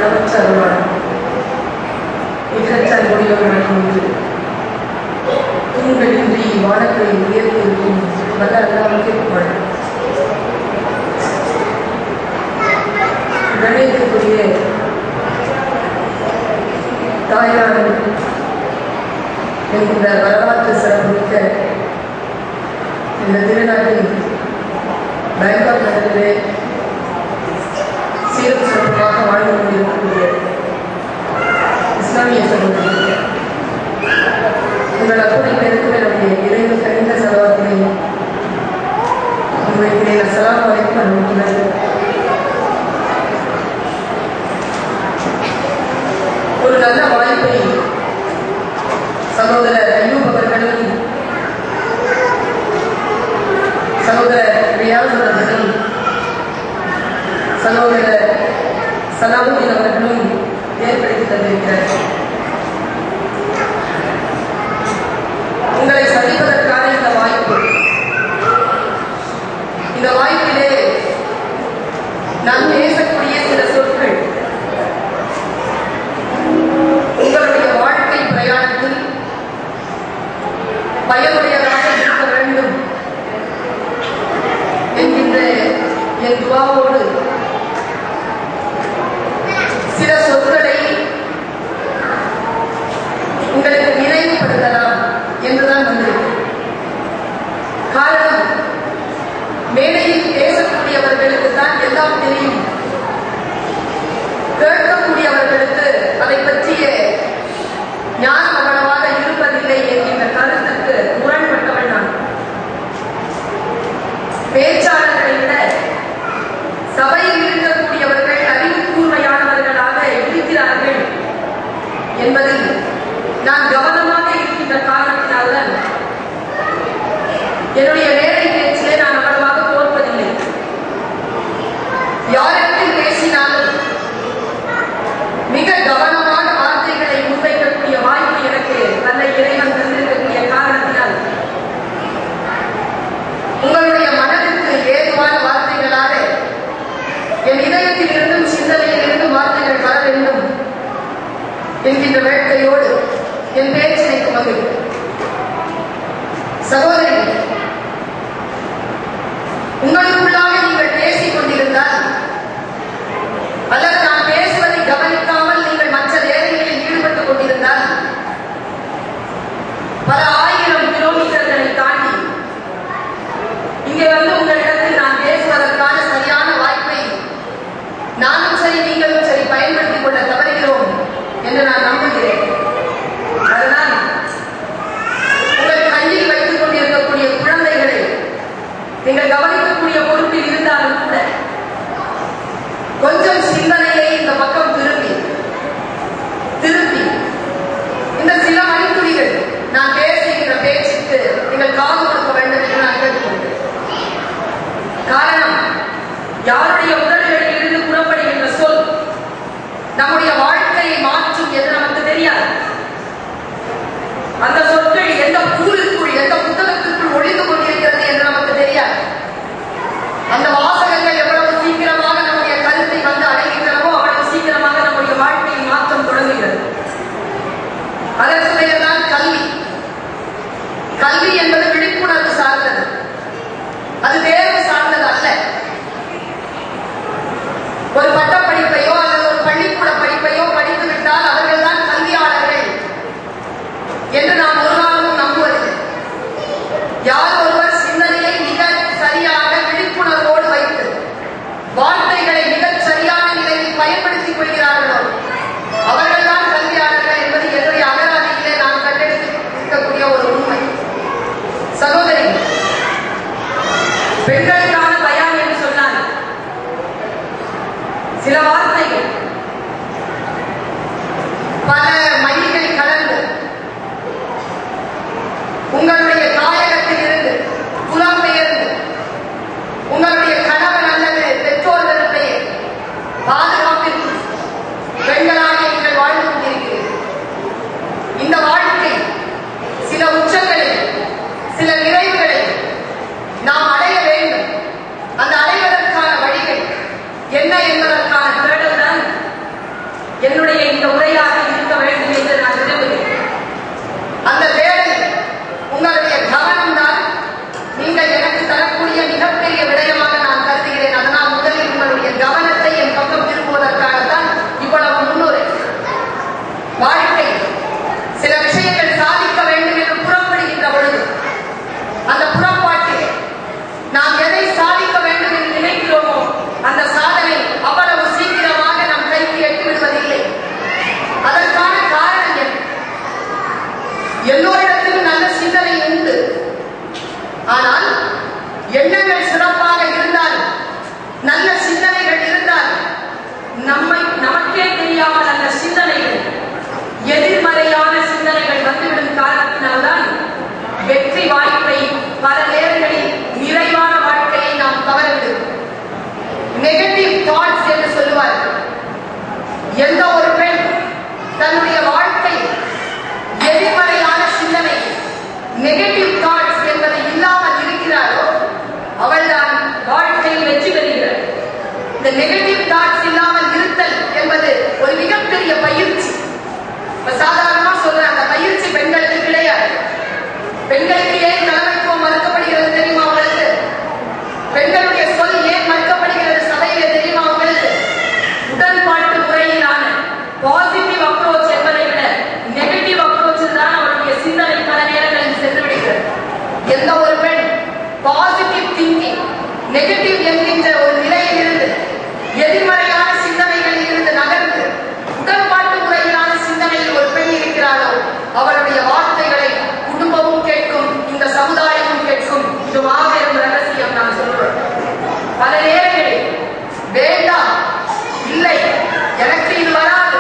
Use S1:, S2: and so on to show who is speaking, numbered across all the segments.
S1: அளவற்றருவார் மிகச்சன்பொழியவர்கள் தூண்களின்றி வானத்தை உயர்த்திருக்கும் வல்ல அல்லாஹ்வுக்கே புகழ். கணியத்துக்குரிய தாய்நாடு என்கின்ற வரலாற்று சிறப்புமிக்க இந்த திருநாட்டின் பேங்காக் நகரிலே சீரும் சிறப்பாக வாழ்ந்து கொண்டிருக்கக்கூடிய இஸ்லாமிய சகோதரர்கள், உங்கள் அத்தனை பேருக்கு நம்முடைய இறைவு கணிந்த செலவாத்தினை உங்களுக்கு அஸ்ஸலாமு அலைக்கும் வரஹ்மத்துல்லாஹி. ஒரு நல்ல வாய்ப்பை சகோதரர் அய்யூப் அவர்களும் சகோதரர் ரியாஸ் அவர்களும் சகோதரர் சலாவுதீன் அவர்களும் ஏற்படுத்தி தந்திருக்கிறார்கள். உங்களை சந்திப்பதற்கான இந்த வாய்ப்பிலே நான் பேசக்கூடிய சில சொற்கள் உங்களுடைய வாழ்க்கை பிரயாணத்தில் பயனுடையதாக இருக்க வேண்டும் என்கின்ற என் துவாவோடு சில சொற்களை உங்களுக்கு நினைவுபடுத்தலாம் என்றுதான் வந்திருக்கு. காரணம், மேடையில் பேசக்கூடியவர்களுக்கு தான் எல்லாம் தெரியும், கேட்கக்கூடியவர்களுக்கு அதை பற்றிய ஞானம் அவ்வளவாக இருப்பதில்லை என்கின்ற கருத்துக்கு முரண்பட்டவள் நான். பேச்சாளர்களை விட சபையில் இருக்கக்கூடியவர்கள் அறிவு கூர்மையானவர்களாக இருக்கிறார்கள் என்பதில் நான் கவனமாக இருக்கின்ற காரணத்தினால்தான் என்னுடைய மேடை பேச்சிலே நான் அவ்வளவாக தோற்பதில்லை. யாரிடத்தில் பேசினாலும் மிக கவனமான வார்த்தைகளை முன்வைக்கக்கூடிய வாய்ப்பு எனக்கு நல்ல இறைவன் தந்திருக்கக்கூடிய காரணத்தினால் உங்களுடைய மனதிற்கு ஏதுவான வார்த்தைகளாக என் இதயத்தில் இருந்தும் சிந்தனையில் இருந்தும் வார்த்தைகள் வர வேண்டும் என்கின்ற வேட்கையோடு என் பேச்சினை துவங்குகிறேன். சகோதரி, உங்களுக்குள்ளாக நீங்கள் பேசிக் கொண்டிருந்தால் அல்லது நான் பேசுவதை கவனிக்காமல் நீங்கள் மற்ற வேலைகளில் ஈடுபட்டுக் கொண்டிருந்தால் பல ஆயிரம் கிலோமீட்டர்களை தாண்டி இங்கே வந்து உங்களிடத்தில் நான் பேசுவதற்கான சரியான வாய்ப்பை நானும் சரி நீங்களும் சரி பயன்படுத்திக் கொள்ள தவறுகிறோம் என்று நான் நம்புகிறேன். அதனால் உங்கள் கையில் வைத்துக் கொண்டிருக்கக்கூடிய குழந்தைகளை நீங்கள் கவனிக்கக்கூடிய பொறுப்பில் இருந்தாலும் கூட கொஞ்சம் சிந்தனையை இந்த பக்கம் திருப்பி இந்த சில மணித்துளிகள் நான் பேசுகின்ற பேச்சுக்கு நீங்கள் காது கொடுக்க வேண்டும் என்று நான் கேட்டுக்கொள்கிறேன். காரணம், யாருடைய உடல்களில் இருந்து புறப்படுகின்ற சொல் நம்முடைய வாழ்க்கையை மாற்றும் என்று நமக்கு தெரியாது. அந்த சொற்கள் எந்த பூலுக்குள் எந்த புத்தகத்திற்குள் ஒளிந்து கொண்டிருக்கிறது என்று நமக்கு தெரியாது. அந்த வாசகங்கள் எவ்வளவு சீக்கிரமாக நம்முடைய கருத்தை வந்து அடைகின்றனவோ அவ்வளவு சீக்கிரமாக நம்முடைய வாழ்க்கையில் மாற்றம் தொடங்குகிறது. அதற்கு பெயர்தான் கல்வி. கல்வி என்பது விழிப்புணர்வு சார்ந்தது, அது தேர்வு சார்ந்தது அல்ல. ஒரு பட்டப்படிப்பையோ அல்லது ஒரு பள்ளிக்கூட படிப்பையோ படித்துவிட்டால் அவர்கள் தான் கல்வியாளர்கள் என்று நாம் ஒரு நாளும் நம்புவதில்லை. யார் ஒருவர் சிந்தனையை மிக சரியாக விழிப்புணர்வோடு வைத்து வார்த்தைகளை மிகச் சரியான நிலையில் பயன்படுத்திக் கொள்கிறார்களோ அவர்கள் தான் கல்வியாளர்கள் என்பது என்னுடைய அகராதியிலே நான் கண்டெடுத்திருக்கக்கூடிய ஒரு உண்மை. சகோதரி, பெண்களுக்கான பயான் என்று சொன்னால் சில வார்த்தைகள் பல மைல்கள் கடந்து உங்களுடைய தாயகத்தில் இருந்து புலம்பெயர்ந்து உங்களுடைய கணவன் அல்லது பெற்றோர்களுடைய பாதுகாப்பில் பெண்களாக நீங்கள் வாழ்ந்து கொண்டிருக்கிறீர்கள். இந்த வாழ்க்கை சில உச்சங்களை சில நிறைவுகளை நாம் அடைய வேண்டும். அந்த அடைவதற்கான வழிகள் என்ன என்பதற்கான தேடல் தான் இந்த நெகட்டிவ் தாட்ஸ் இல்லாமல் இருத்தல் என்பது ஒரு மிகப்பெரிய பயிற்சி. சாதாரணமா சொல்றேன், அந்த பயிற்சி பெண்களுக்கு கிடையாது. பெண்களுக்கு ஏன் தலைமைத்துவம் மறுக்கப்படுகிறது தெரியுமா உங்களுக்கு? பெண்களுடைய சொல் ஏன் மறுக்கப்படுகிறது சபையிலே தெரியுமா உங்களுக்கு? உடன்பாட்டு முறையிலான பாசிட்டிவ் அப்ரோச் என்பதை விட நெகட்டிவ் அப்ரோச் தான் அவருடைய சிந்தனை பல நேரங்களில் சென்று விடுகிறது. எந்த ஒரு பெண் பாசிட்டிவ் திங்கிங் நெகட்டிவ் என்கின்ற ஒரு நிலையில் இருந்து எதிர்மறையான சிந்தனைகளில் இருந்து நகர்ந்து உடன்பாட்டு முறையிலான சிந்தனையில் ஒரு பெண் இருக்கிறாளோ அவருடைய வார்த்தைகளை குடும்பமும் கேட்கும், இந்த சமுதாயமும் கேட்கும். இது மாபெரும் ரகசியம். நான் சொல்றேன், பல நேரங்களில் வேண்டாம், இல்லை, எனக்கு இது வராது,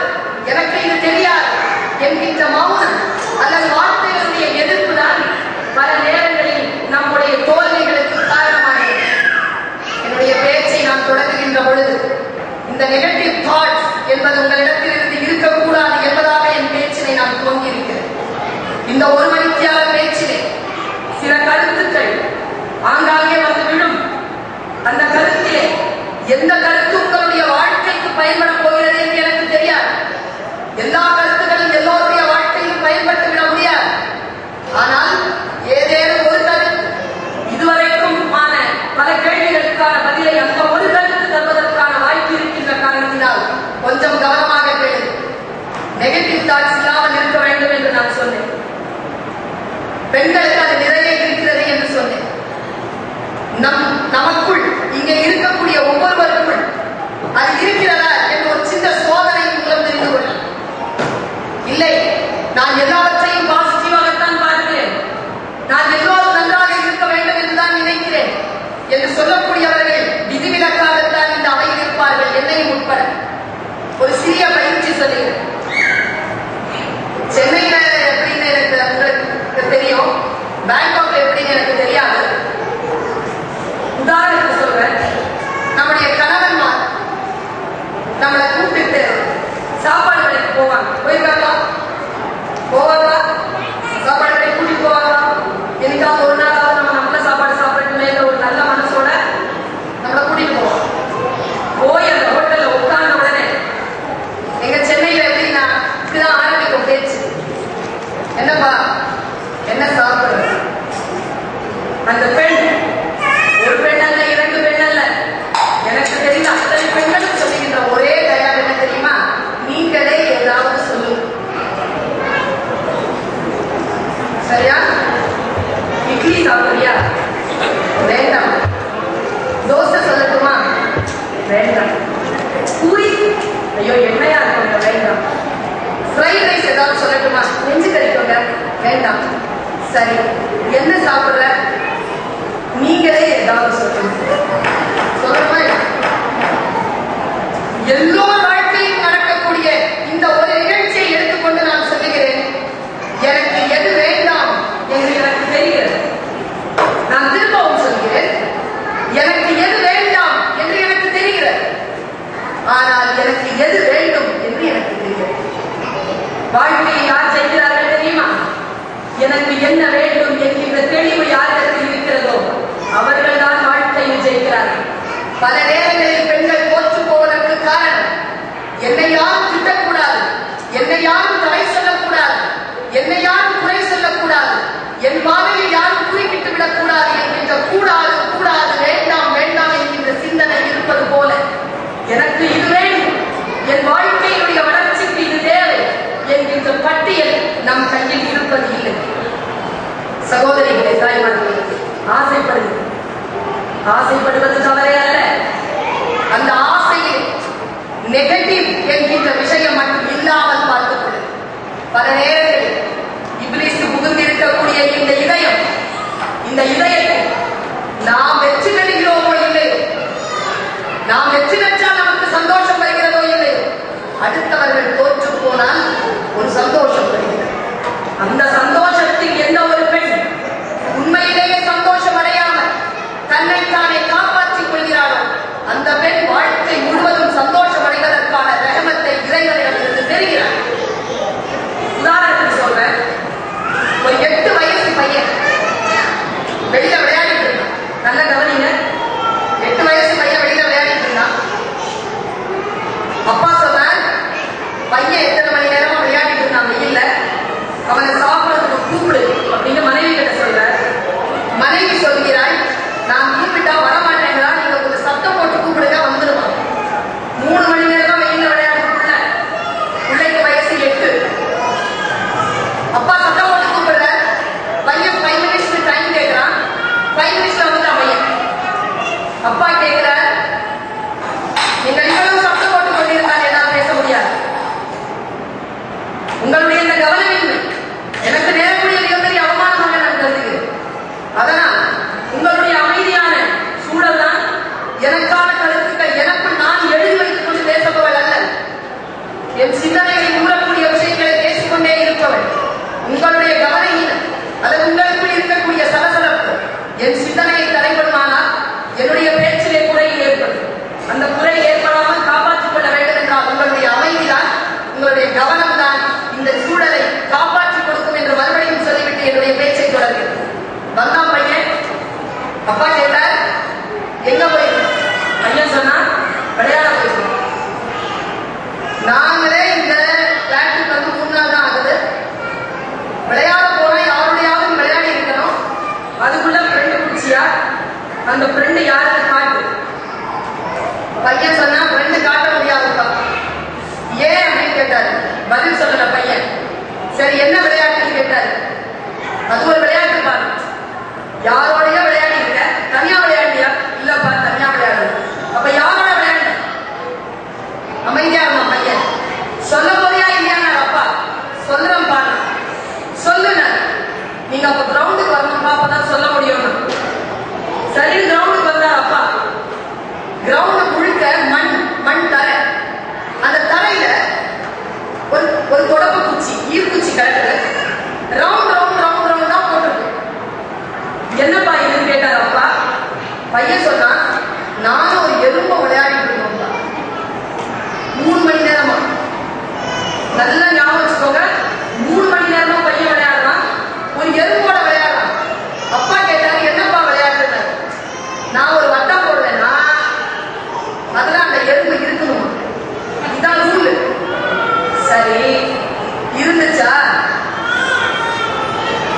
S1: எனக்கு இது தெரியாது என்கின்ற மௌனம் அல்லது வார்த்தைகளுடைய எதிர்ப்பு தான் பல நேரங்களில் நம்முடைய தோல்விகளுக்கு காரணமாகிறது. என்னுடைய பேச்சை நான் தொடங்குகின்ற பொழுது இந்த நெகட்டிவ் தாட்ஸ் என்பது உங்களிடத்திலிருந்து இருக்கக்கூடாது என்பதாக என் பேச்சினை நான் துவங்கியிருக்கிறேன். இந்த ஒரு மணித்தியால பேச்சிலே சில கருத்துக்கள் ஆங்காங்கே வந்து விழும். அந்த கருத்திலே எந்த கருத்து உங்களுடைய வாழ்க்கைக்கு பயன்பட போகிறது என்று எனக்கு தெரியாது. எல்லா கருத்துக்களும் எல்லோருடைய வாழ்க்கையிலும் பயன்பட்டு விட முடியாது. ஆனால் ஏதேனும் ஒரு கருத்து இதுவரைக்கும் ஆன பல கேள்விகளுக்கான பதிலை அந்த ஒரு கருத்து தருவதற்கான வாய்ப்பு இருக்கின்ற காரணத்தினால் கொஞ்சம் கவனமாக கேளு. நெகட்டிவ் தாட்ஸ் இல்லாமல் இருக்க வேண்டும் என்று நான் சொன்னேன். பெண்களுக்கு அது நிறைய இருக்கிறது என்று சொன்னேன். நமக்குள் இங்கே இருக்கக்கூடிய ஒவ்வொருவருக்குள் அது இருக்கிறதா என்று ஒரு சின்ன சோதனை மூலம் தெரிந்து கொள்ளலாம். இல்லை, நான் எல்லாவற்றையும் பாசிட்டிவாகத்தான் பார்க்கிறேன், நான் எல்லோரும் நன்றாக இருக்க வேண்டும் என்றுதான் நினைக்கிறேன் என்று சொல்லக்கூடியவர்கள் விதிவிலக்காகத்தான் இந்த அவையில் இருப்பார்கள், என்னையும் உட்பட. ஒரு சிறிய பயிற்சி சொல்லுகிறேன். சென்னையில எப்படின்னு எனக்கு உங்களுக்கு தெரியும், பேங்காக்ல எப்படின்னு எனக்கு தெரியாது. உதாரணத்துக்கு சொல்றேன், நம்முடைய கணவன்மார் நம்மளை கூப்பிட்டு சாப்பாடு கடைக்கு போவாங்க. போயிருக்காங்களா? போவாங்களா? சாப்பாடு கடை கூட்டிட்டு போவாங்களா? என்னைக்காவது ஒரு நாளாவது நம்ம நல்ல சாப்பாடு சாப்பிடணும்ல ஒரு நல்ல மனசோட நம்மளை கூட்டிட்டு போவோம். போய் அந்த ஹோட்டல்ல உட்கார்ந்த உடனே எங்க சென்னையில எப்படின்னா இப்படிதான் ஆரம்பிக்கும் பேச்சு. என்னப்பா, என்ன சாப்பிடுறது? அந்த பெண் ஒரு பெண் அல்ல, இரண்டு பெண் அல்ல, எனக்கு தெரிந்த அத்தனை பெண்களும் சொல்லுகின்ற ஒரே தயார் என்ன தெரியுமா? நீங்களே ஏதாவது சொல்லுங்க. சரியா? இட்லி சாப்பிடுறியா? வேண்டாம். தோசை சொல்லட்டுமா? வேண்டாம். பூரி? ஐயோ எண்ணெயா இருக்கவங்க வேண்டாம். ஃப்ரைட் ரைஸ் ஏதாவது சொல்லட்டுமா? நெஞ்சு கறிக்கோங்க. வேண்டாம். சரி, என்ன சாப்பிடுற? நீங்களே ஏதாவது சொல்லுங்க. சொல்லணுமா? எல்லோர் வாழ்க்கையும் நடக்கக்கூடிய இந்த ஒரு நிகழ்ச்சியை எடுத்துக்கொண்டு நான் சொல்லுகிறேன், எனக்கு எது வேண்டாம் என்று எனக்கு தெரிகிறது. நான் திரும்பவும் சொல்கிறேன், எனக்கு எது வேண்டாம் என்று எனக்கு தெரிகிறது. ஆனால் எனக்கு எது வேண்டும் என்று எனக்கு தெரிகிறது. வாழ்க்கையை யார் செய்கிறார்கள் தெரியுமா? எனக்கு என்ன வேண்டும் என்கின்ற தெளிவு யாரிடத்தில் இருக்கிறதோ அவர்கள் தான் வாழ்க்கையில் ஜெயிக்கிறார்கள். பல நேரங்களில் பெண்கள் தோற்று போவதற்கு காரணம், என்னை யாரும் திட்டக்கூடாது, என்னை யாரும் தடை சொல்லக்கூடாது, என்னை யாரும் குறை சொல்லக்கூடாது, என் பாதையை யாரும் குறுக்கிட்டு விடக்கூடாது என்கின்ற கூடாது கூடாது வேண்டாம் வேண்டாம் என்கின்ற சிந்தனை இருப்பது போல, எனக்கு இது வேண்டும், என் வாழ்க்கையினுடைய வளர்ச்சிக்கு இது தேவை என்கின்ற பட்டியல் நம் கையில் இருப்பது இல்லை. சகோதரிகளை, தாய்மார்களே, ஆசைப்படுவது தவறே அல்ல. அந்த ஆசையில் நெகட்டிவ் என்கின்ற விஷயம் மட்டும் இல்லாமல் பார்த்துக் கொள்ளுங்கள். பல நேரங்களில் இப்லீஸ் புகுந்திருக்கக்கூடிய இந்த இதயத்தை நாம் வெற்றி பெறுகிறோமோ இல்லையோ, நாம் வெற்றி பெற்றால் நமக்கு சந்தோஷம் வருகிறதோ இல்லையோ, அடுத்தவர்கள் தோற்று போனால் ஒரு சந்தோஷம் வருகிறது. அந்த சந்தோஷத்தில் எந்த ஒரு பெண் உண்மையிலேயே சந்தோஷம் அடையாமல் தன்னைத்தானே காப்பாற்றிக் கொள்கிறாளோ அந்த பெண் வாழ்க்கை முழுவதும் சந்தோஷம் அடைவதற்கான ரஹமத்தை இறைவனிடமிருந்து பெறுகிறார். உதாரணத்துக்கு சொல்றேன், ஒரு 8 வயசு பையன் வெளியில விளையாடிட்டு இருந்தான். நல்ல கவனிங்க, 8 வயசு பையன் வெளியில விளையாடிட்டு இருந்தான். பையன் சொன்னா ஃப்ரெண்டு காட்ட முடியாதுப்பா. ஏன் அப்படின்னு கேட்டாரு. பதில் சொல்லல பையன். சரி என்ன விளையாட்டுன்னு கேட்டாரு. அது ஒரு விளையாட்டு பாரு. யாரோடய விளையாடி இருக்க? தனியா விளையாடியா? இல்லப்பா தனியா விளையாடு. அப்ப யாரோட விளையாடு? அமைதியா இருந்தான் பையன். சொல்ல போறியா இல்லையா? அப்பா சொல்றேன் பாரு. சொல்லுங்க. நீங்க அப்ப கிரவுண்டுக்கு வரணும்பா, அப்பதான் சொல்ல முடியும். சரி கிரவுண்டுக்கு வந்தார் அப்பா. கிரவுண்ட் முழுக்க மண் தரை. அந்த தரையில ஒரு தொடப்பு குச்சி, ஈர்க்குச்சி கிடக்கு. ரவுண்ட் ரவுண்ட் ரவுண்ட் ரவுண்டா போட்டிருக்கு. என்னப்பா இதுன்னு கேட்டார் அப்பா. பையன் சொன்னா, நானும் ஒரு எறும்ப விளையாடிட்டு இருக்கோம்ப்பா. 3 மணி நேரமா. நல்லா ஞாபகம் வச்சுக்கோங்க. 3 மணி நேரமா பையன் விளையாடுறான். ஒரு எறும்போட விளையாடுறான். அப்பா கேட்டாரு, என்னப்பா விளையாடுறது? நான் ஒரு வட்டம் போடுவேன்னா அதுல அந்த எறும்பு இருக்கணும். இதான் ரூல். சரி இருந்துச்சா?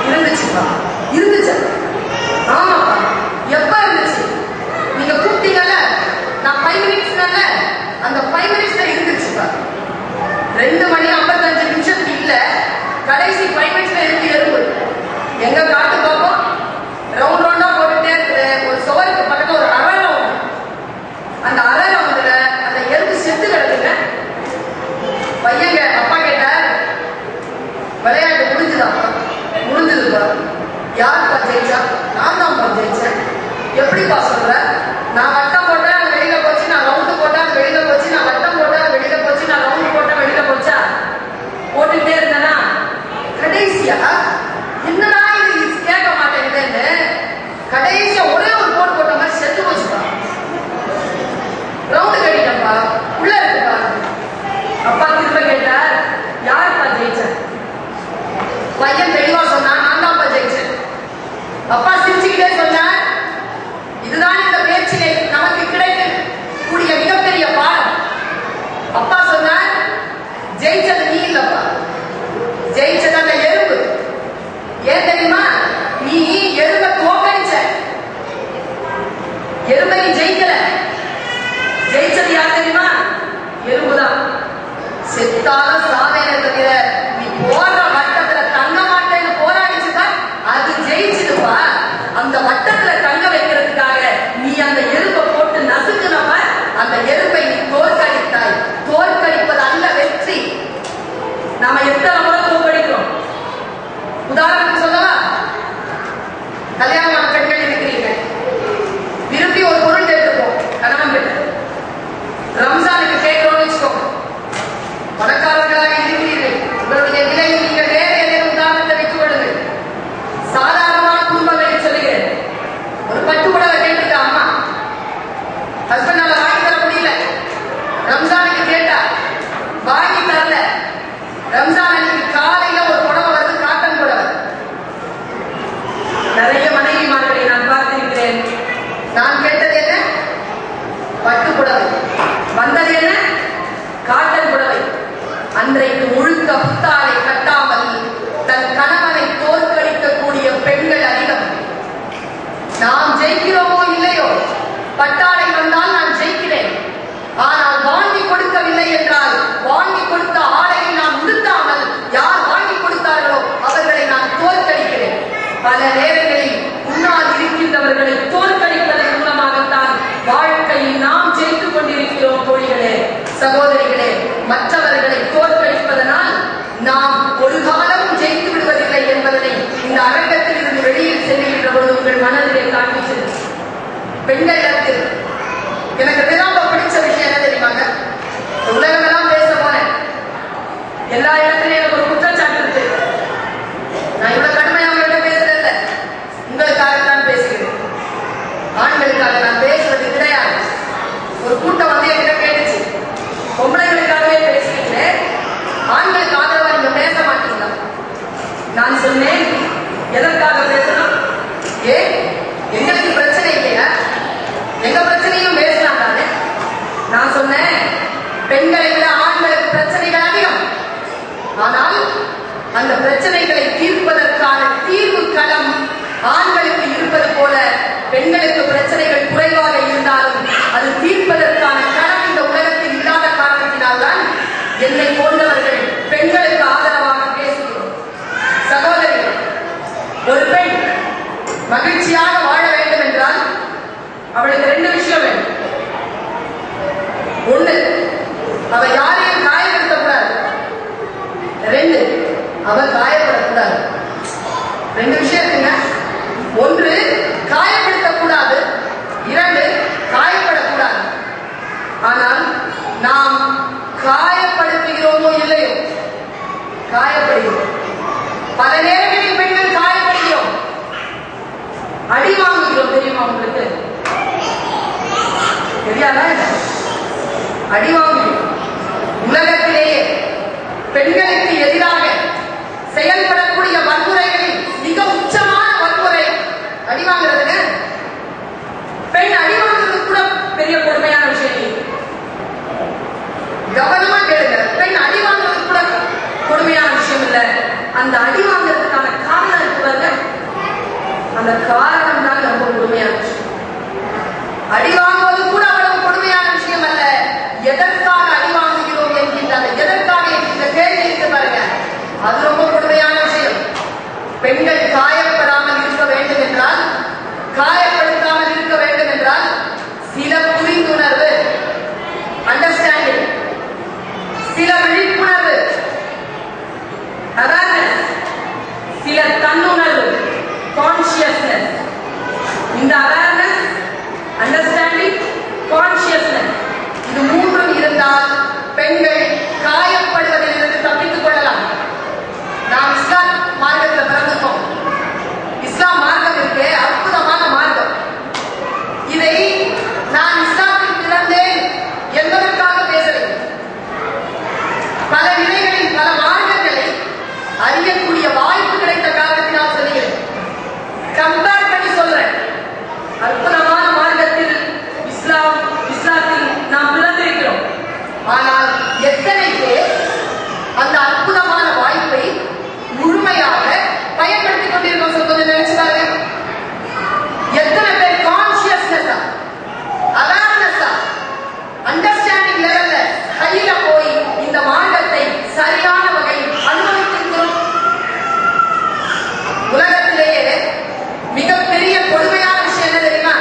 S1: இருந்துச்சுப்பா. இருந்துச்சா? ஆமாப்பா. எப்ப இருந்துச்சு? நீங்க கூப்பிட்டீங்கல்ல, நான் 5 மினிட்ஸ்னால அந்த 5 மினிட்ஸ்ல இருந்துச்சுப்பா. 2 மணி 55 நிமிஷத்துக்கு இல்ல, கடைசி 5 மினிட்ஸ்ல இருக்கு எறும்பு. எங்க காட்டு பார்ப்போம். ரவுண்ட் ரவுண்டா போட்டுட்டே இருக்கு. ஒரு சுவருக்கு பக்கத்துல ஒரு அரளம். அந்த அரளத்துல அந்த எறும்பு செத்து கிடக்குங்க. பையங்க அப்பா கேட்டார், விளையாட்டு முடிஞ்சுதாப்பா? முடிஞ்சதுப்பா. யாருப்பா ஜெயிச்சா? நான் தான்ப்பா ஜெயிச்சேன். எப்படிப்பா சொல்ற? நான் வட்டம் போட்டேன் அது வெளியில போச்சு, நான் ரவுண்டு போட்டேன் அது வெளியில போச்சு, நான் வட்டம் போட்டேன் அது வெளியில போச்சு, நான் ரவுண்டு போட்டேன் வெளியில போச்சா? போட்டுட்டே இருந்தேனா? கடைசியா என்னடா இது கேட்க மாட்டேங்குதுன்னு கடைசியா ஒரே ஒரு போட்டு போட்ட மாதிரி செத்து போச்சுப்பா. ரவுண்டு கட்டிட்டப்பா. உள்ள இருக்குப்பா. அப்பா திரும்ப கேட்டார், யாருப்பா ஜெயிச்சேன்? பையன் தெளிவா சொன்னான், நான் தான்ப்பா ஜெயிச்சேன். அப்பா சிரிச்சுக்கிட்டே சொன்னார், இதுதான் இந்த பேச்சிலே நமக்கு கிடைக்கக்கூடிய மிகப்பெரிய பாடம். அப்பா சொன்னார், ஜெயிச்சது நீ இல்லப்பா, ஜெயிச்சது அந்த எறும்பு. ஏன் தெரியுமா? நீ எறும்பை தோக்கடிச்ச. எறும்பை நீ ஜெயிக்கல. ஜெயிச்சது யார் தெரியுமா? எறும்புதான். செத்தாலும் சாவேன தவிர நீ போற வட்டத்துல தங்க மாட்டேன்னு போராடிச்சுதா அது ஜெயிச்சுதுப்பா. அந்த வட்டத்துல தங்க வைக்கிறதுக்காக நீ அந்த எறும்பை போட்டு நசுக்குனப்ப அந்த எறும்பை நீ தோற்கடித்தாய். தோற்கடிப்பது அல்ல வெற்றி. நாம எத்தனை முறை தோற்கடிக்கிறோம்? உதாரணத்துக்கு சொல்லவா? கல்யாணம் பெண்கள் இருக்கிறீங்க, விரும்பி ஒரு பொருள் கேட்டுப்போம் கணவன் கிட்ட. ரம்ஜானுக்கு கேட்கிறோம்னு வச்சுக்கோங்க. பணக்காரர்களாக இருக்கிறீர்கள், உங்களுடைய நிலையை நீங்கள் வேற ஏதேனும் உதாரணத்தை வைத்துக் கொள்ளுங்கள். சாதாரணமான குடும்பங்களை சொல்லுகிறேன். ஒரு பட்டு புடவை கேட்டிருக்கா அம்மா, ஹஸ்பண்டால வாங்கி தர முடியல. ரம்ஜானுக்கு கேட்டா வாங்கி தரல. ரம்ஜான் அன்னைக்கு காலையில ஒரு புடவை வருது, காட்டன் புடவை. நிறைய மனைவிமார்களை நான் பார்த்திருக்கிறேன். நான் கேட்டது என்ன? பட்டு புடவை. வந்தது என்ன? காட்டன் புடவை. அன்றைக்கு முழுக்க புத்தாலை கட்டாமல் தன் கணவனை தோற்கடிக்கக்கூடிய பெண்கள் அதிகம். நாம் ஜெயிக்கிறோமோ இல்லையோ, பட்டாளை வந்தால் நான் ஜெயிக்கிறேன். ஆனால் வாங்கி கொடுக்கவில்லை என்றால், வாங்கி கொடுத்த ஆடையை நான் உடுத்தாமல் யார் வாங்கி கொடுத்தார்களோ அவர்களை நான் தோற்கடிக்கிறேன். பல நேரங்களில் முன்னால் இருக்கின்றவர்களை தோற்கடிப்பதன் மூலமாகத்தான் வாழ்க்கையில் நாம் ஜெயித்துக் கொண்டிருக்கிறோம். தோழிகளே, சகோதரிகளே, மற்றவர்களை தோற்கடிப்பதனால் நாம் ஒரு காலமும் ஜெயித்து விடுவதில்லை என்பதனை இந்த அரங்கத்தில் இருந்து வெளியில் செல்கின்ற பொழுது உங்கள் மனதிலே காண்பிச்சது. பெண்களிடத்தில் எனக்கு ரொம்ப பிடிச்ச விஷயம் என்ன தெரியுமாங்க? உலகமெல்லாம் பேச போனேன். எல்லா இடத்துலயும் எனக்கு ஒரு குற்றச்சாட்டு இருக்கு. நான் இவ்வளவு கடுமையாக உங்கள்கிட்ட பேசுறதில்லை, உங்களுக்காகத்தான் பேசுகிறேன். ஆண்களுக்காக நான் பேசுவது கிடையாது. ஒரு கூட்டம் வந்து என்கிட்ட கேட்டுச்சு, பொம்பளைகளுக்காகவே பேசுகிறீங்களே, ஆண்களுக்கு ஆதரவா நீங்க பேச மாட்டீங்களா? நான் சொன்னேன், எதற்காக பேசணும்? எங்களுக்கு பிரச்சனை இல்லையா? எங்க பிரச்சனையும் பேசலாம் தானே. நான் சொன்னேன், பெண்களை விட ஆண்களுக்கு பிரச்சனைகள் அதிகம். ஆனால் அந்த பிரச்சனைகளை தீர்ப்பதற்கான தீர்வு களம் ஆண்களுக்கு இருப்பது போல பெண்களுக்கு பிரச்சனைகள் குறைவாக இருந்தாலும் அது தீர்ப்பதற்கான மகிழ்ச்சியாக வாழ வேண்டும் என்றால் அவளுக்கு 2 விஷயம் வேண்டும். ஒண்ணு, அவ யாரையும் காயப்படுத்தக்கூடாது. 2, அவ காயப்படக்கூடாது. 2 விஷயம் இருக்குங்க. 1, காயப்படுத்தக்கூடாது. 2, காயப்படக்கூடாது. ஆனால் நாம் காயப்படுத்துகிறோமோ இல்லையோ, காயப்படுகிறோம். பல நேரங்களில் பெண்கள் காயப்படுகிறோம், அடி வாங்குகிறோம். தெரியுமா உங்களுக்கு? தெரியாதா? அடி வாங்குகிறோம். உலகத்திலேயே பெண்களுக்கு எதிராக செயல்படக்கூடிய வன்முறைகளில் மிக உச்சமான வன்முறை அடி வாங்குறதுங்க. பெண் அடி வாங்குறது கூட பெரிய கொடுமையான விஷயம் இல்லை. கவனமா கேளுங்க. பெண் அடி வாங்குறது கூட கொடுமையான விஷயம் இல்லை. அந்த அடி வாங்குறதுக்கான காரணம் இருக்கு பாருங்க, அந்த காரணம் தான் ரொம்ப கொடுமையான விஷயம். அடி வாங்குவது கூட அவ்வளவு கொடுமையான விஷயம் அல்ல. எதற்காக அடி வாங்குகிறோம் என்கின்ற எதற்காக என்கின்ற கேள்வி இருக்கு பாருங்க, அது ரொம்ப கொடுமையான விஷயம். பெண்கள் காயப்படாமல் இருக்க வேண்டும் என்றால், காயப்படுத்தாமல் இருக்க வேண்டும் என்றால் சில புரிந்துணர்வு, அண்டர்ஸ்டாண்டிங், சில விழிப்புணர்வு, அவேர்னஸ், சில தன்னுணர்வு, கான்சியஸ்னஸ். இந்த அவேர்னஸ், அண்டர்ஸ்டாண்டிங், கான்சியஸ்னஸ், இது 3 இருந்தால் பெண்கள் காயப்படுவதிலிருந்து தப்பித்துக் கொள்ளலாம். நாம் இஸ்லாம் மார்க்கத்தில் பிறந்திருக்கோம். இஸ்லாம் மார்க்கம் இருக்கு, அற்புதமான மார்க்கம். இதை நான் இஸ்லாமில் பிறந்தேன் என்பதற்காக பேசவில்லை. பல நிலைகளில் பல மார்க்கங்களை அறியக்கூடிய வாய்ப்பு கிடைத்த காரணத்தினால் சொல்கிறேன். கம்பேர் பண்ணி சொல்றேன். அற்புதமான மார்க்கத்தில் இஸ்லாத்தில் நாம் பிறந்திருக்கிறோம். ஆனால் எத்தனை பேர் அந்த அற்புதமான வாய்ப்பை முழுமையாக பயன்படுத்திக் கொண்டிருக்கோம் சொல்வது நினைச்சு பாருங்க. எத்தனை பேர் கான்சியஸ்னஸா, அவேர்னஸா, அண்டர்ஸ்டாண்டிங் லெவல்ல ஹைல போய் இந்த மார்க்கத்தை சரியான வகையில் அனுபவித்திருக்கிறோம். உலகத்திலேயே மிகப்பெரிய கொடுமையான விஷயம் என்ன தெரியுமா?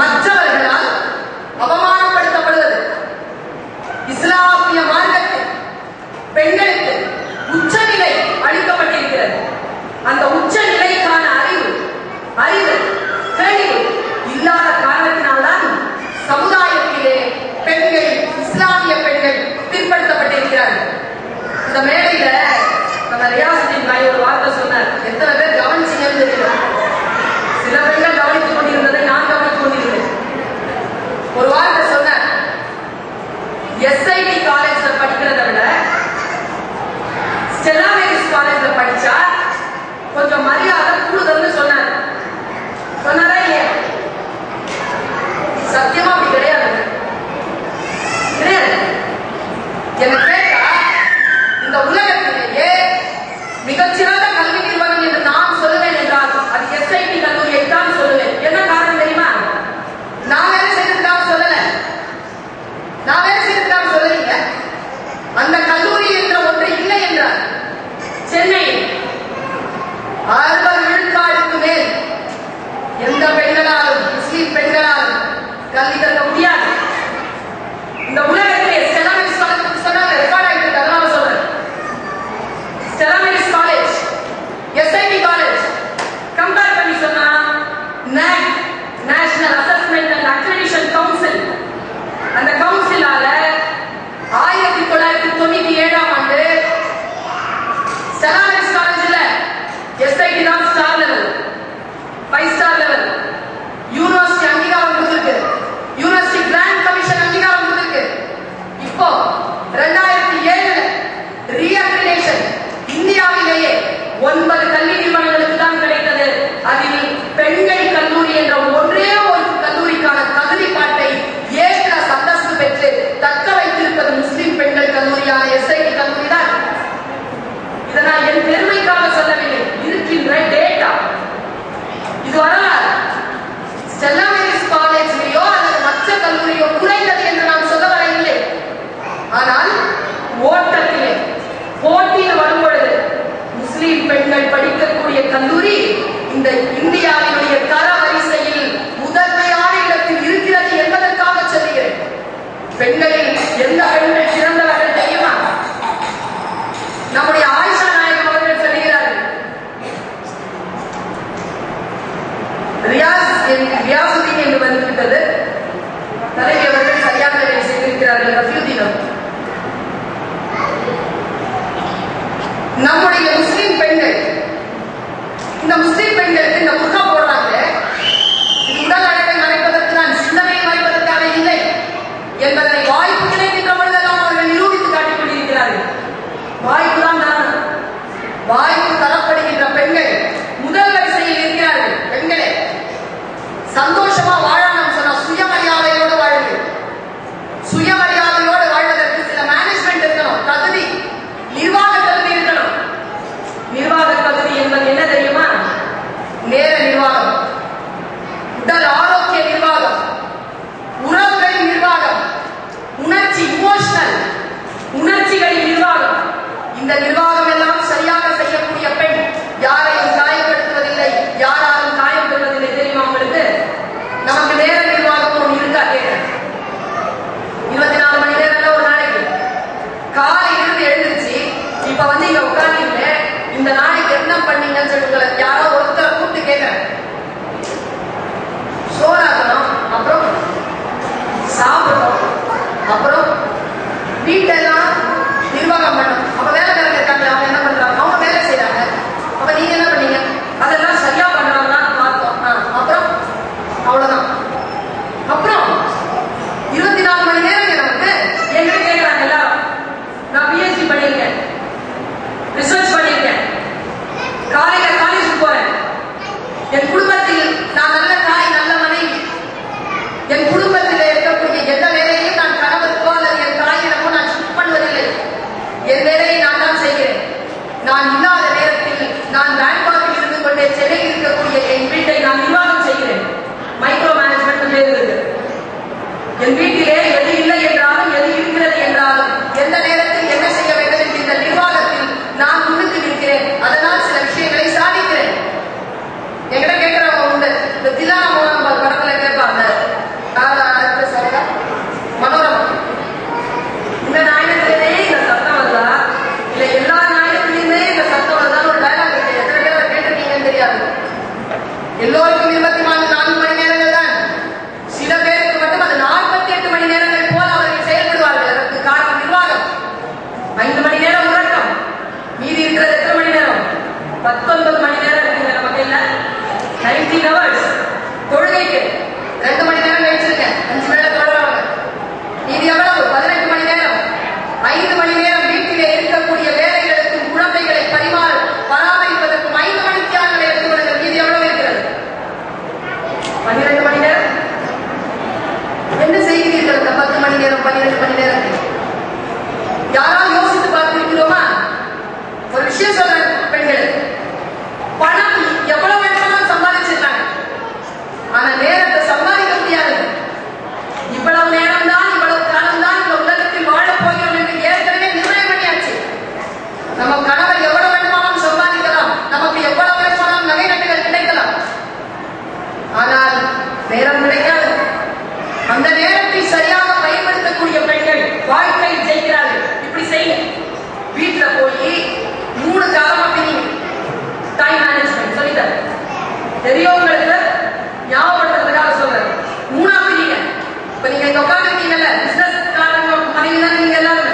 S1: மற்றவர்களால் அவமானப்படுத்தப்படுவது. இஸ்லாமிய மார்க்கத்தில் பெண்களுக்கு உச்சநிலை அளிக்கப்பட்டிருக்கிறது. அந்த உச்சநிலைக்கான அறிவு தெளிவு இல்லாத காரணத்தினால்தான் சமுதாயத்திலே பெண்கள், இஸ்லாமிய பெண்கள் பிற்படுத்தப்பட்டிருக்கிறார்கள். இந்த மேடையில நம்ம ரியாசுதீன் பாய் ஒரு வார்த்தை சொன்னார். எத்தனை பேர் கவனிச்சீங்கன்னு தெரியல. சில பெண்கள் கவனித்துக் கொண்டிருந்ததை நான் கவனித்துக் கொண்டிருந்தேன். ஒரு வார்த்தை சொன்னார், எஸ்ஐடி காலேஜ்ல படிக்கிறத விட ஸ்டெல்லா மேரிஸ் காலேஜ்ல படிச்சா கொஞ்சம் மரியாதை கூடுதல்னு சொன்னார். சொன்னாரா இல்லையா? சத்தியமா அப்படி கிடையாது. என்ன கேட்டா, இந்த உலகத்திலேயே மிகச்சிறந்த கல்வி நிறுவனம் என்று நான் சொல்லுவேன் என்றால் அது எஸ்ஐடி கல்லூரியை தான் சொல்லுவேன். என்ன காரணம் தெரியுமா? நான் வேலை செய்யறதுக்காக சொல்லல, நான் வேலை செய்யறதுக்காக சொல்லலீங்க. அந்த கல்லூரி என்ற ஒன்று இல்லை என்றால் சென்னை 60 இருக்கிறார்கள் ரஃபியுதீன். நம்முடைய முஸ்லிம் பெண்கள், இந்த முஸ்லிம் பெண்களுக்கு இந்த புர்கா போடுறாங்க, உடல் அழகை மறைப்பதற்கு தான், சிந்தனையை மறைப்பதற்காக இல்லை என்பதனை வாய்ப்பு கிடைக்கின்ற பொழுதெல்லாம் அவர்கள் நிரூபித்து காட்டிக் கொண்டிருக்கிறார்கள். வாய்ப்பு தான் தானம். வாய்ப்பு தரப்படுகின்ற பெண்கள் முதல் வரிசையில் இருக்கிறார்கள். பெண்களே, சந்தோஷமா வாழணும் சொன்னா சுயமரியாதையோடு வாழுங்க. சுயமரியாதையோடு வாழ்வதற்கு சில மேனேஜ்மெண்ட் இருக்கணும், தகுதி, நிர்வாக தகுதி இருக்கணும். நிர்வாக தகுதி என்பது என்ன தெரியுமா? நேர நிர்வாகம், உடல் ஆரோக்கிய நிர்வாகம், உறவுகளின் நிர்வாகம், உணர்ச்சி இமோஷனல் உணர்ச்சிகளின் நிர்வாகம். இந்த நிர்வாகம் எல்லாம் சரியாக செய்யக்கூடிய பெண் யாரையும் காயப்படுத்துவதில்லை, யாராலும் காயப்படுவதில்லை. தெரியுமா உங்களுக்கு? நமக்கு நேர நிர்வாகம் ஒன்று இருக்கா? கேட்கிறேன். 24 மணி நேரம் ஒரு நாளைக்கு காலையிலிருந்து எழுந்திருச்சு இப்ப இங்க உட்கார்ந்து இந்த நாளைக்கு என்ன பண்ணீங்கன்னு சொல்லி யாரோ ஒருத்தரை கூப்பிட்டு கேட்கிறேன். சோறாக்கணும், அப்புறம் சாப்பிடணும், அப்புறம் வீட்டெல்லாம் நிர்வாகம் பண்ணணும். அப்ப வேலைக்காரங்க இருக்காங்க, அவங்க என்ன பண்றாங்க? அவங்க வேலை செய்யறாங்க. அப்ப நீங்க என்ன பண்ணீங்க? அதெல்லாம் சரியா பண்றாங்கன்னு பார்த்தோம். அப்புறம் அவ்வளவுதான். அப்புறம் 24 மணி நேரம் நமக்கு எங்கிட்ட கேட்கிறாங்க எல்லாரும். நான் பிஎஸ்சி பண்ணியிருக்கேன், ரிசர்ச் பண்ணியிருக்கேன், காலையில காலேஜுக்கு போறேன், என் குடும்பத்தில் நான் நல்ல தாய், நல்ல மனைவி, என் குடும்பத்தில் இருக்கக்கூடிய எந்த வேலையையும் நான் கணவருக்கோ அல்லது என் தாயிடமோ நான் ஷிஃப்ட் பண்ணுவதில்லை. என் வேலையை நான் தான் செய்கிறேன். நான் இல்லாத நேரத்தில் நான் பேங்காக்கில் இருந்து கொண்டே சென்னையில் இருக்கக்கூடிய என் வீட்டை நான் நிர்வாகம் செய்கிறேன். மைக்ரோ மேனேஜ்மெண்ட் பேர் இருக்கு. என் வீட்டிலே எது இல்லை என்றாலும் எது இருக்கிறது என்றாலும் எந்த நேரத்தில் என்ன செய்ய வேண்டும் என்ற இந்த நிர்வாகத்தில் நான் முன்னுக்கு நிற்கிறேன். அதனால் சில விஷயங்களை சாதிக்கிறேன். என்கிட்ட கேட்கிறவங்க உண்டு. இந்த திலானா மோகன் படத்துல கேட்பாங்க, மனோரமா, இந்த ஞாயிற்றுக்கிழமையே இந்த சத்தம் வருதா இல்ல எல்லா ஞாயிற்றுக்கிழமையுமே இந்த சத்தம் வருதான்னு ஒரு டயலாக் இருக்கு. எத்தனை பேர் கேட்டிருக்கீங்கன்னு தெரியாது. எல்லோருக்கும் 24 மணி நேரங்கள் தான். சில பேருக்கு மட்டும் அது 48 மணி நேரங்கள் போல அவர்கள் செயல்படுவார்கள். அதற்கு காரணம் நிர்வாகம். 5 மணி நேரம் உறக்கம், மீதி இருக்கிறது எத்தனை மணி நேரம்? 19 மணி நேரம் இருக்குங்க நம்ம கையில. 19 hours. தொழுகைக்கு 2 மணி நேரம் கழிச்சிருக்கேன், 5 வேளை தொழுவாங்க. மீதி எவ்வளவு? 18 மணி நேரம். 5 மணி நேரம் வீட்டிலே இருக்கக்கூடிய வேலைகளுக்கும் குழந்தைகளை பராமரிப்பதற்கும் 5 மணி தியாகங்களை எடுத்துக்கொள்ளுங்கள். மீதி எவ்வளவு இருக்கிறது? 12 மணி நேரம். என்ன செய்கிறீர்கள் இந்த 10 மணி நேரம் 12 மணி நேரம்? யாராவது யோசித்து பார்த்திருக்கிறோமா? ஒரு விஷயம் சொல்றேன் பெண்கள், பணம் எவ்வளவு வேணுமானாலும் சம்பாதிச்சிருக்காங்க, ஆனா நேரத்தை சம்பாதிக்க முடியாது. இவ்வளவு நேரம் தான், இவ்வளவு காலம் தான் இந்த உலகத்தில் வாழப் போகிறோம் என்று ஏற்கனவே நிர்ணயம் பண்ணியாச்சு. நம்ம கணவர் எவ்வளவு வேணுமானாலும் சம்பாதிக்கலாம், நமக்கு எவ்வளவு வேணுமானாலும் நகை நட்டுகள் கிடைக்கலாம், ஆனால் நேரம் கிடைக்காது. அந்த நேரத்தை சரியாக பயன்படுத்தக்கூடிய பெண்கள் வாழ்க்கையில் ஜெயிக்கிறார்கள். இப்படி செய்ய வீட்டுல போய் 3 காலமா பிரிங்க. டைம் மேனேஜ்மெண்ட் சொல்லிட்டாரு, பெரியவங்களுக்கு ஞாபகப்படுத்துறதுக்காக சொல்றேன். 3ஆ பிரிங்க. இப்ப நீங்க இங்க உட்காந்துருக்கீங்கல்ல, பிசினஸ் மனைவி தானே நீங்க எல்லாருமே.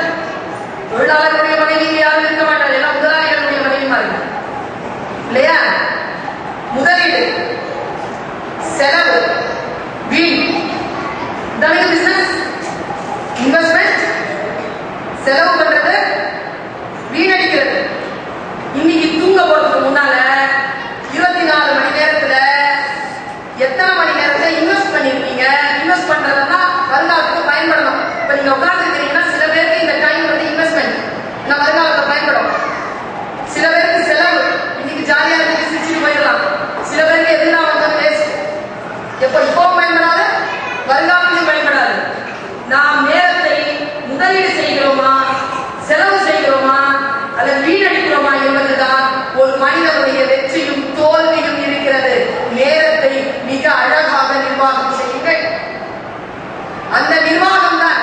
S1: தொழிலாளர்களுடைய மனைவி யாரும் இருக்க மாட்டாங்க, எல்லாம் முதலாளிகளுடைய மனைவி மாதிரி இல்லையா? முதலீடு, செலவு, வீண், பிசினஸ் இன்வெஸ்ட்மெண்ட், செலவு பண்றது, வீணடிக்கிறது. இன்னைக்கு தூங்க போறதுக்கு முன்னால 24 மணி நேரத்துல எத்தனை மணி நேரத்தை இன்வெஸ்ட் பண்ணிருக்கீங்க? இன்வெஸ்ட் பண்றதுன்னா வருங்காலத்துக்கு பயன்படணும். இப்ப நீங்க உட்கார்ந்துருக்கீங்கன்னா சில பேருக்கு இந்த டைம் இன்வெஸ்ட்மெண்ட், நான் வருங்காலத்துல பயன்படும். சில பேருக்கு செலவு, இன்னைக்கு ஜாலியா இருக்கு சிரிச்சு போயிடலாம். சில பேருக்கு எதுனா வேஸ்ட், இப்போ பயன்படாது, வருங்காலத்திலும் பயன்படாது. நாம் நேரத்தை முதலீடு செய்கிறோமா, செலவு செய்கிறோமா, அல்லது வீணடிக்கிறோமா என்பதுதான் ஒரு மனிதனுடைய வெற்றியும் தோல்வியும் இருக்கிறது. நேரத்தை மிக அழகாக நிர்வாகம் செய்யுங்கள். அந்த நிர்வாகம் தான்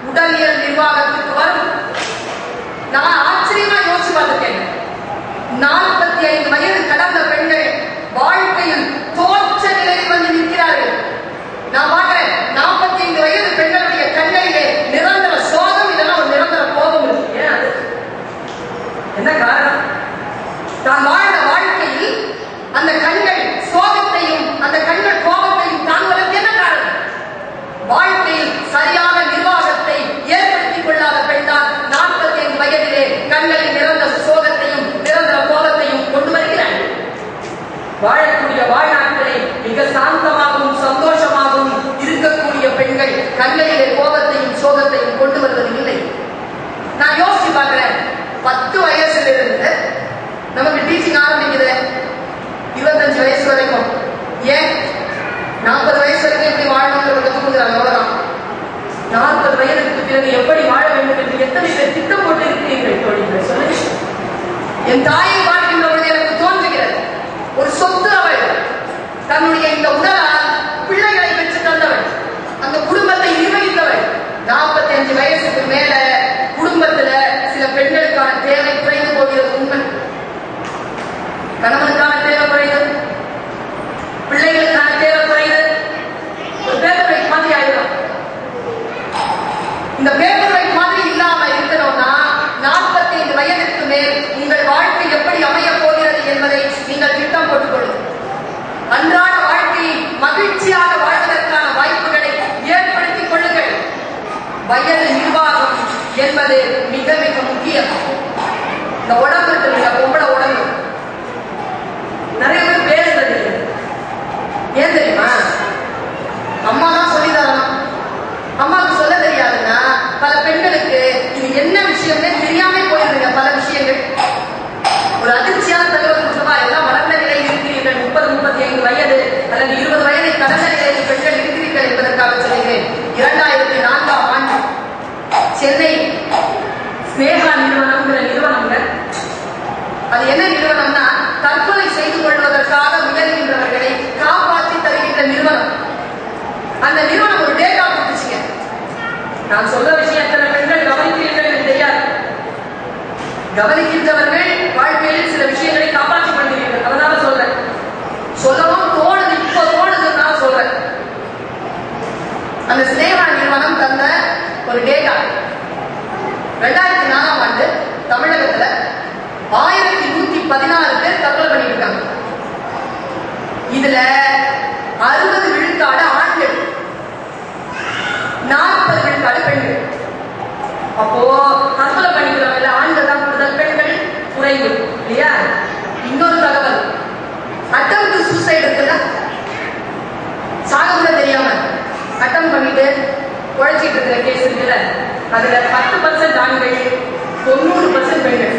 S1: உடலியல் நிர்வாகத்துக்கு வரும். நான் ஆச்சரியமா யோசிச்சு பார்த்துட்டேன். 45 வயது கடந்த பெண்கள் வாழ்க்கையில் தோற்ற நிலையில் வந்து நிற்கிறார்கள். நான் பார்க்கிறேன் 45 வயது பெண்களுடைய கண்களிலே கண்களிலே கோபத்தையும் சோகத்தையும் கொண்டு வருவது இல்லை. நான் யோசிச்சு பார்க்கிறேன், 10 வயசுல இருந்து நமக்கு டீச்சிங் ஆரம்பிக்குது 25 வயசு வரைக்கும். ஏன் 40 வயசு வரைக்கும் எப்படி வாழணும்னு கற்றுக் கொடுக்குறாங்க, அவ்வளவுதான். 40 வயதுக்கு பிறகு எப்படி வாழ வேண்டும் என்று எத்தனை பேர் திட்டம் போட்டு இருக்கிறீர்கள் தோழிகள் சொல்லுங்க. என் தாயை பார்க்கின்ற பொழுது எனக்கு தோன்றுகிறது, ஒரு சொத்து அவள் தன்னுடைய இந்த உடலால் பிள்ளைகளை பெற்று தந்தவள், அந்த குடும்பத்தை நிர்வகித்தவள். 45 வயசுக்கு மேல குடும்பத்துல சில பெண்களுக்கான தேவை குறைந்து போகிறது உண்மை. கணவனுக்கான தேவை குறையுது, பிள்ளைகளுக்கான தேவை குறையுது. ஒரு பேப்பர் வெயிட் மாதிரி ஆயிடும். இந்த பேப்பர் வெயிட் மாதிரி இல்லாம இருக்கணும்னா 45 வயதிற்கு மேல் உங்கள் வாழ்க்கை எப்படி அமைய போகிறது என்பதை நீங்கள் திட்டம் போட்டுக் கொள்ளுங்கள். அன்றாட வாழ்க்கையை மகிழ்ச்சியாக வாழ்வதற்கான வாய்ப்புகளை ஏற்படுத்திக் கொள்ளுங்கள். வயது நிர்வாகம் என்பது மிக மிக முக்கியம். இந்த உடம்பு இருக்கு, பொம்பளை உடம்பு நிறைய பேர் பேசுறது ஏன் தெரியுமா? அம்மா தான் சொல்லி தரணும். அம்மாவுக்கு சொல்ல தெரியாதுன்னா பல பெண்களுக்கு இது என்ன விஷயம்னே தெரியாம போயிருதுங்க. பல விஷயங்கள் ஒரு அதிர்ச்சியான தகவல் கொடுத்தமா, எல்லாம் வளர்ந்த நிலையில் இருக்கிறீர்கள், 30-35 வயது அல்லது 20 வயதை கடந்த நிலையில் பெண்கள் இருக்கிறீர்கள் என்பதற்காக சொல்கிறேன். 2004ஆம் ஆண்டு சென்னை ஸ்னேகா நிறுவனம்ங்கிற நிறுவனம்ங்க. அது என்ன நிறுவனம்னா, தற்கொலை செய்து கொள்வதற்காக முயல்கின்றவர்களை காப்பாற்றி தருகின்ற நிறுவனம். அந்த நிறுவனம் ஒரு டேட்டா கொடுத்துச்சுங்க. நான் சொல்ற விஷயம் எத்தனை பெண்கள் கவனிக்கிறீர்கள் என்று தெரியாது. கவனிக்கின்றவர்கள் வாழ்க்கையில் சில விஷயங்களை காப்பாற்றிக் கொள்கிறீர்கள். அதனால சொல்றேன், சொல்லவும் தோணுது, இப்போ தோணுதுன்னா சொல்றேன். அந்த ஸ்னேகா நிறுவனம் தந்த ஒரு டேட்டா, 2004ஆம் ஆண்டு தமிழகத்துல 1116 பேர் தற்கொலை பண்ணிட்டு இருக்காங்க. இதுல 60 விழுக்காடு ஆண்கள், 40 விழுக்காடு பெண்கள். அப்போ தற்கொலை பண்ணிக்கிறவங்க ஆண்கள் தான் கூடுதல், பெண்கள் குறைவு இல்லையா? இன்னொரு தகவல், அட்டெம்ப்ட் சூசைட் இருக்குல்ல, சாக கூட தெரியாம அட்டம் பண்ணிட்டு உழைச்சிட்டு இருக்கிற கேஸ் இருக்குல்ல, அதுல 10% ஆண்கள், 90% பெண்கள்.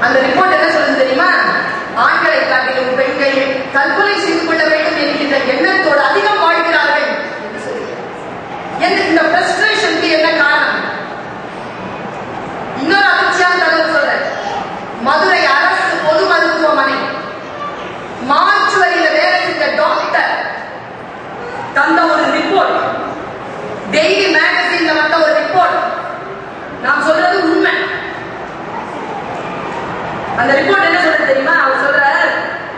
S1: அந்த ரிப்போர்ட் என்ன சொல்லுது தெரியுமா? ஆண்களை காட்டிலும் பெண்கள் தற்கொலை செய்து கொள்ள வேண்டும் என்கின்ற எண்ணத்தோடு அதிகம் வாழ்கிறார்கள். இந்த ஃப்ரஸ்ட்ரேஷனுக்கு என்ன காரணம்? இன்னொரு அதிர்ச்சியான தகவல் சொல்றேன். மதுரை அரசு பொது மருத்துவமனை மார்ச்சுவரியில வேலை செஞ்ச டாக்டர் தந்த ஒரு ரிப்போர்ட், டெய்லி மேகசின்ல வந்த ஒரு ரிப்போர்ட். நான் சொல்றது உண்மை. அந்த ரிப்போர்ட் என்ன சொல்றது தெரியுமா? அவர் சொல்ற,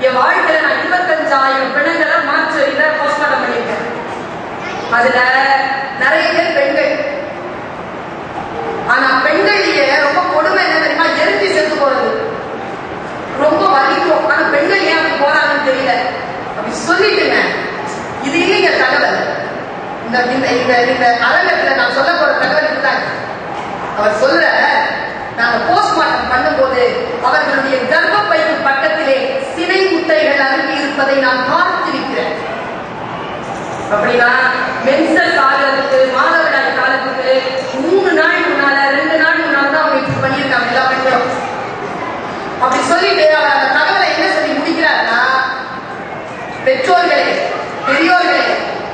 S1: என் வாழ்க்கையில நான் 25,000 பெண்களை மார்ச்சுவரியில போஸ்ட்மார்ட்டம் பண்ணியிருக்கேன். அதுல நிறைய பேர் பெண்கள். ஆனா பெண்களிலேயே ரொம்ப கொடுமை என்ன தெரியுமா? எரிஞ்சு செத்து போறது ரொம்ப வலிக்கும். ஆனா பெண்கள் ஏன் அப்படி போறாங்கன்னு தெரியல. அப்படி சொல்லிட்டுங்க, இது இல்லைங்க தகவல். இந்த அரங்கத்துல நான் சொல்ல போற தகவல் இதுதான். அவர் சொல்ற, நாங்க போஸ்ட்மார்ட்டம் பண்ணும்போது அவர்களுடைய கர்ப்பப்பைக்கு பக்கத்திலே சினை முட்டைகள் அருகி இருப்பதை நான் பார்த்திருக்கிறேன். அப்படின்னா மென்சஸ் ஆகிறதுக்கு, மாதவிடாய் காலத்துக்கு 3 நாள் முன்னால 2 நாள் முன்னால தான் அவங்க இப்படி பண்ணியிருக்காங்க எல்லா பெண்களும். அப்படி சொல்லிட்டு அவர் அந்த தகவலை என்ன சொல்லி முடிக்கிறார்னா, பெற்றோர்களே, பெரியோர்களே,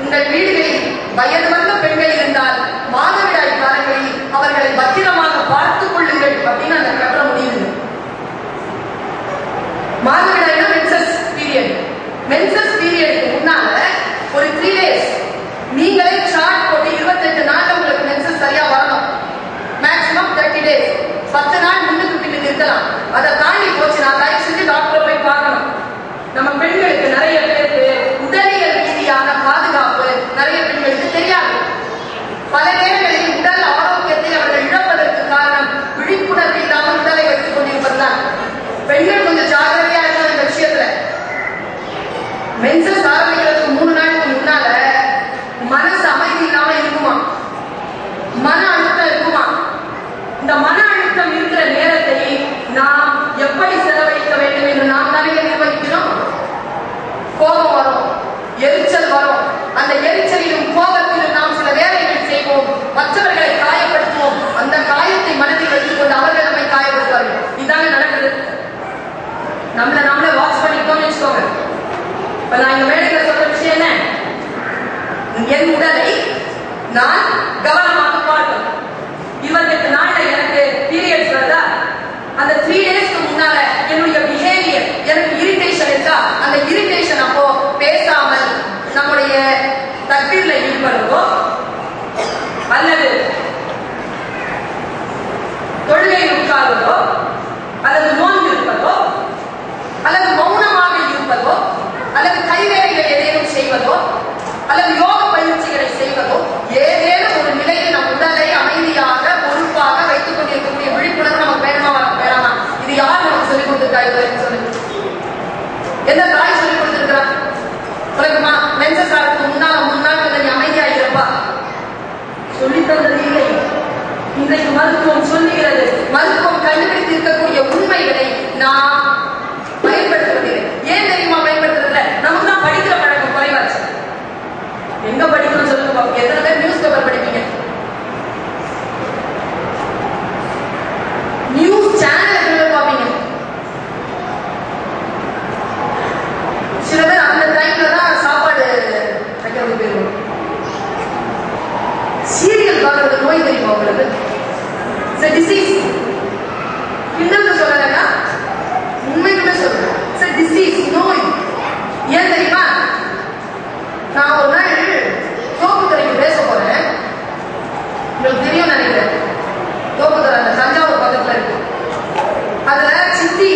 S1: உங்கள் வீடுகளில் வயது வந்த பெண்கள் இருந்தால் மாதவிடாய் காலங்களில் அவர்களை பத்திரமாக பார்த்துக் கொள்ளுங்கள் அப்படின்னு அந்த கட்டளை முடியுது. மாதவிடாய்னா மென்சஸ் பீரியட். மென்சஸ் பீரியடுக்கு முன்னால ஒரு 3 days நீங்களே சார்ட் போட்டு 28 நாள் உங்களுக்கு மென்சஸ் சரியா வரணும். மேக்ஸிமம் 30 days, 10 நாள் முன்னுக்கு பின்னுக்கு இருக்கலாம். அதை தாண்டி போச்சுன்னா தயவு செஞ்சு டாக்டரை போய் பார்க்கணும். நம்ம பெண்களுக்கு நிறைய பேருக்கு உடலியல் ரீதியான பாதுகாப்பு நிறைய பெண்களுக்கு தெரியாது. பல நேரங்களில் உடல் ஆரோக்கியத்தை அவர்கள் இழப்பதற்கு காரணம் விழிப்புணர்வு இல்லாமல் உடலை வைத்துக் கொண்டிருப்பதுதான். பெண்கள் கொஞ்சம் ஜாகிரதையா இருக்காங்க இந்த விஷயத்துல. நான் கவனமாக பார்க்கணும். 28 நாள்ல எனக்கு பீரியட்ஸ் வருதா, அந்த 3 டேஸ்க்கு முன்னால என்னுடைய பிஹேவியர் எனக்கு இரிட்டேஷன் இருக்கா, அந்த இரிட்டேஷன் அப்போ பேசாமல் நம்முடைய தக்பீர்ல ஈடுபடுவோ அல்லது தொழுகையில் உட்கார்வதோ அல்லது நோன்பு இருப்பதோ அல்லது மௌனமாக இருப்பதோ அல்லது கைவேலைகளை ஏதேனும் செய்வதோ அல்லது யோக பயிற்சிகளை செய்வதோ ஏதேனும் ஒரு நிலையில் நம் உடலை அமைதியாக பொறுப்பாக வைத்துக் கொண்டிருக்கக்கூடிய விழிப்புணர்வு நமக்கு வேணாமா? இது யார் நமக்கு சொல்லிக் கொடுத்திருக்கா? சொல்லுங்க, எந்த தாய் சொல்லிக் கொடுத்திருக்கிறா? சொல்லுங்கம்மா, மென்சஸ் ஆகிறதுக்கு முன்னாள் கொஞ்சம் நீ அமைதியா இருப்பா சொல்லி தந்தது இல்லை. இன்றைக்கு மருத்துவம் சொல்லுகிறது. மருத்துவம் கண்டுபிடித்து இருக்கக்கூடிய உண்மைகளை நாம் பயன்படுத்துவதில்லை. ஏன் தெரியுமா பயன்படுத்துறதுல? நமக்கு தான் படிக்கிற பழக்கம் குறைவாச்சு. எங்க படிக்கணும் சொல்லுங்க. எத்தனை பேர் நியூஸ் பேப்பர் படிப்பீங்க? நியூஸ் சேனல் பாப்பீங்க. சில பேர் அந்த டைம்ல தான் சாப்பாடு வைக்கிறது போயிருவோம். சீரியல் பார்க்கறது நோய் தெரியுமா உங்களுக்கு? டிசீஸ். இன்னும் சொல்லலைன்னா உண்மைக்குமே சொல்றேன், டிசீஸ், நோய். ஏன் தெரியுமா? நான் ஒரு நாள் தோப்புத்துறைக்கு பேச போறேன். உங்களுக்கு தெரியும் நினைக்கிறேன். தோப்புத்துறை அந்த தஞ்சாவூர் பக்கத்துல இருக்கு. அதுல சித்தி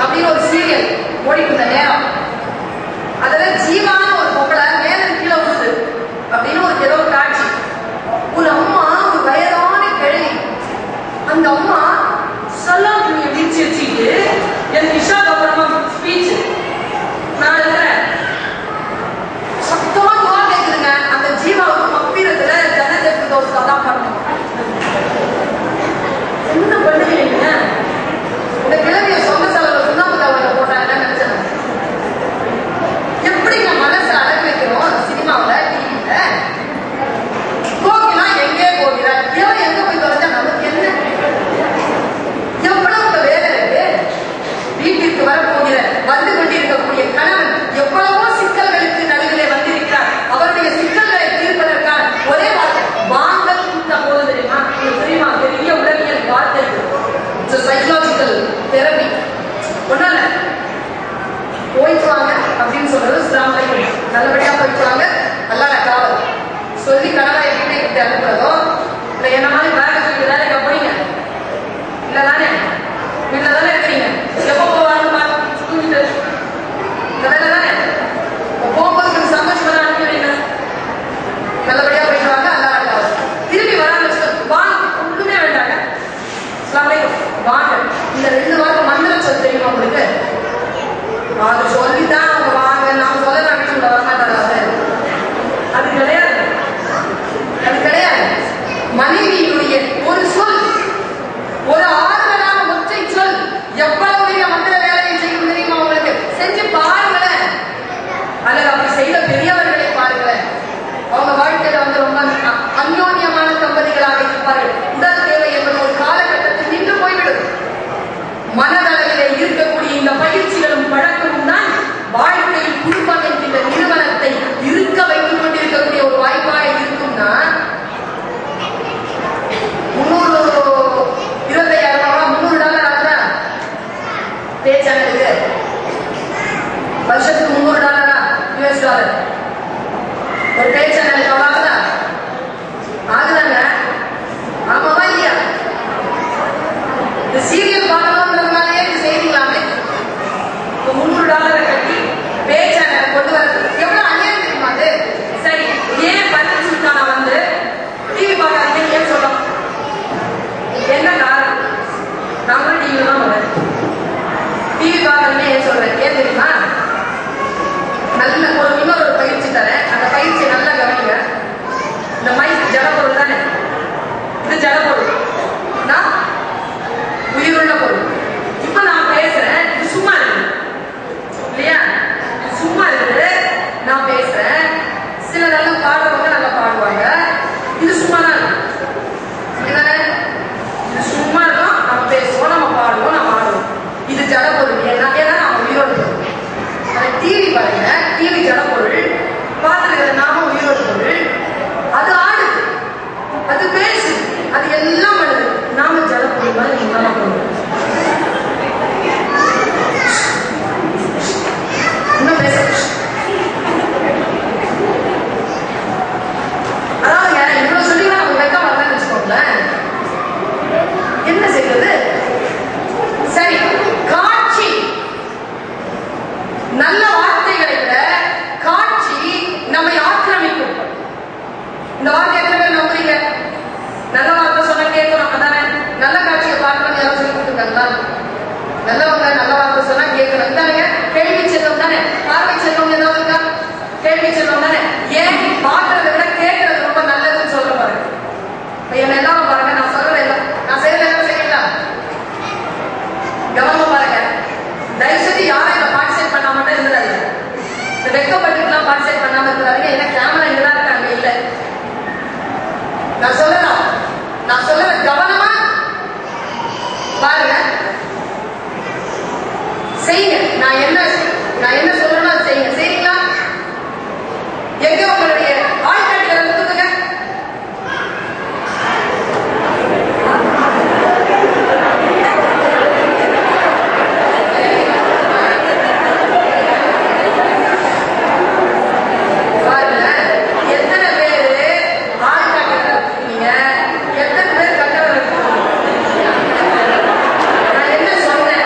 S1: அப்படின்னு ஒரு சீரியல் ஓடிட்டு இருந்த நேரம், அதுல ஜீவான ஒரு பொம்பளை மேல கீழே விழுது அப்படின்னு ஒரு ஏதோ காட்சி. ஒரு அம்மா, ஒரு வயதான கிழவி, அந்த அம்மா சலாம் துணியை வீழ்ச்சி வச்சுக்கிட்டு எனக்கு இஷாக்கு அப்புறமா ஸ்பீச் நான் இருக்கிறேன். சத்தமா துவா கேட்குதுங்க. அந்த ஜீவாவுக்கு மப்பீரத்துல ஜனதற்கு தோசை தான் பண்ணணும். என்ன பண்ணுவீங்க? இந்த கிழவிய சொந்த செலவு சுண்ணாம்பு தவறுல போட்டாங்க நினைச்சேன். எப்படிங்க மனசை அடக்க வைக்கிறோம் சினிமாவில், டிவியில? போகினா எங்கே போகிறார்? இவன் எங்க போய் தொலைஞ்சா நமக்கு என்ன? எவ்வளவு வேலை இருக்கு. வீட்டிற்கு வரப்போகிற வந்து கொண்டிருக்கக்கூடிய கணவன் எவ்வளவோ சிக்கல்களுக்கு நடுவிலே வந்திருக்கிறார். அவருடைய சிக்கல்களை தீர்ப்பதற்கான ஒரே வார்த்தை வாங்க கூட்ட போது தெரியுமா? தெரியுமா? பெரிய உளவியல் வார்த்தை, சைக்கலாஜிக்கல் தெரபி. ஒன்றும் இல்லை, போயிட்டு வாங்க அப்படின்னு சொல்றது சிராமலை. நல்லபடியா போயிட்டு வாங்க, நல்லா காவல் சொல்லி கணவரை வீட்டை அனுப்புறதோ இல்லை என்ன மாதிரி பேக சொல்லி வேலைக்கு போறீங்க இல்லை தானே? வீட்டில் தானே இருக்கிறீங்க. எப்போ போவாங்க தூங்கிட்டு இந்த வேலை தானே. போகும்போது கொஞ்சம் சந்தோஷமா தான் அனுப்பிடுறீங்க. நல்லபடியா போயிட்டு வாங்க, நல்லா காவல். திரும்பி வராங்க வாங்க, ஒன்றுமே வேண்டாங்க, வாங்க. இந்த 2 வாரம் மந்திரம் சொல்ல தெரியுமா உங்களுக்கு? அது சொல்லித்தான் அவங்க வாங்க. நாம் சொல்ல வீட்டுல வரமாட்டாங்க. அது கிடையாது, அது கிடையாது. மனைவியுடைய ஒரு சொல், ஒரு ஆறுதலான ஒற்றை சொல் எவ்வளவு மந்திர வேலையை செய்யும் தெரியுமா உங்களுக்கு? செஞ்சு பாருங்களேன். அல்லது அப்படி செய்த பெரியவர்களை பாருங்களேன். அவங்க வாழ்க்கையில வந்து ரொம்ப அந்யோன்யமான தம்பதிகளாக இருப்பார்கள். உடல் தேவை என்பது ஒரு காலகட்டத்தில் நின்று போய்விடும். மனதளவிலே இருக்கக்கூடிய இந்த பயிற்சிகளும் பழக்கமும் தான் வாழ்க்கையில் குடும்பம் என்கின்ற நிறுவனத்தை இருக்க வைத்துக் கொண்டிருக்கக்கூடிய ஒரு வாய்ப்பாக இருக்கும்னா 300-25,000 நான் சொல்ல கவனமா பாருங்க, செய்யுங்க. நான் என்ன சொல்றேன்னு அதை செய்யுங்க. சரிங்களா? எங்க உங்களுடைய ஆள்காட்டிகளை கொடுத்துங்க. பாருங்க, எத்தனை பேரு ஆள்காட்டிகளை கொடுத்தீங்க, எத்தனை பேர் கட்டவரை நான் என்ன சொன்னேன்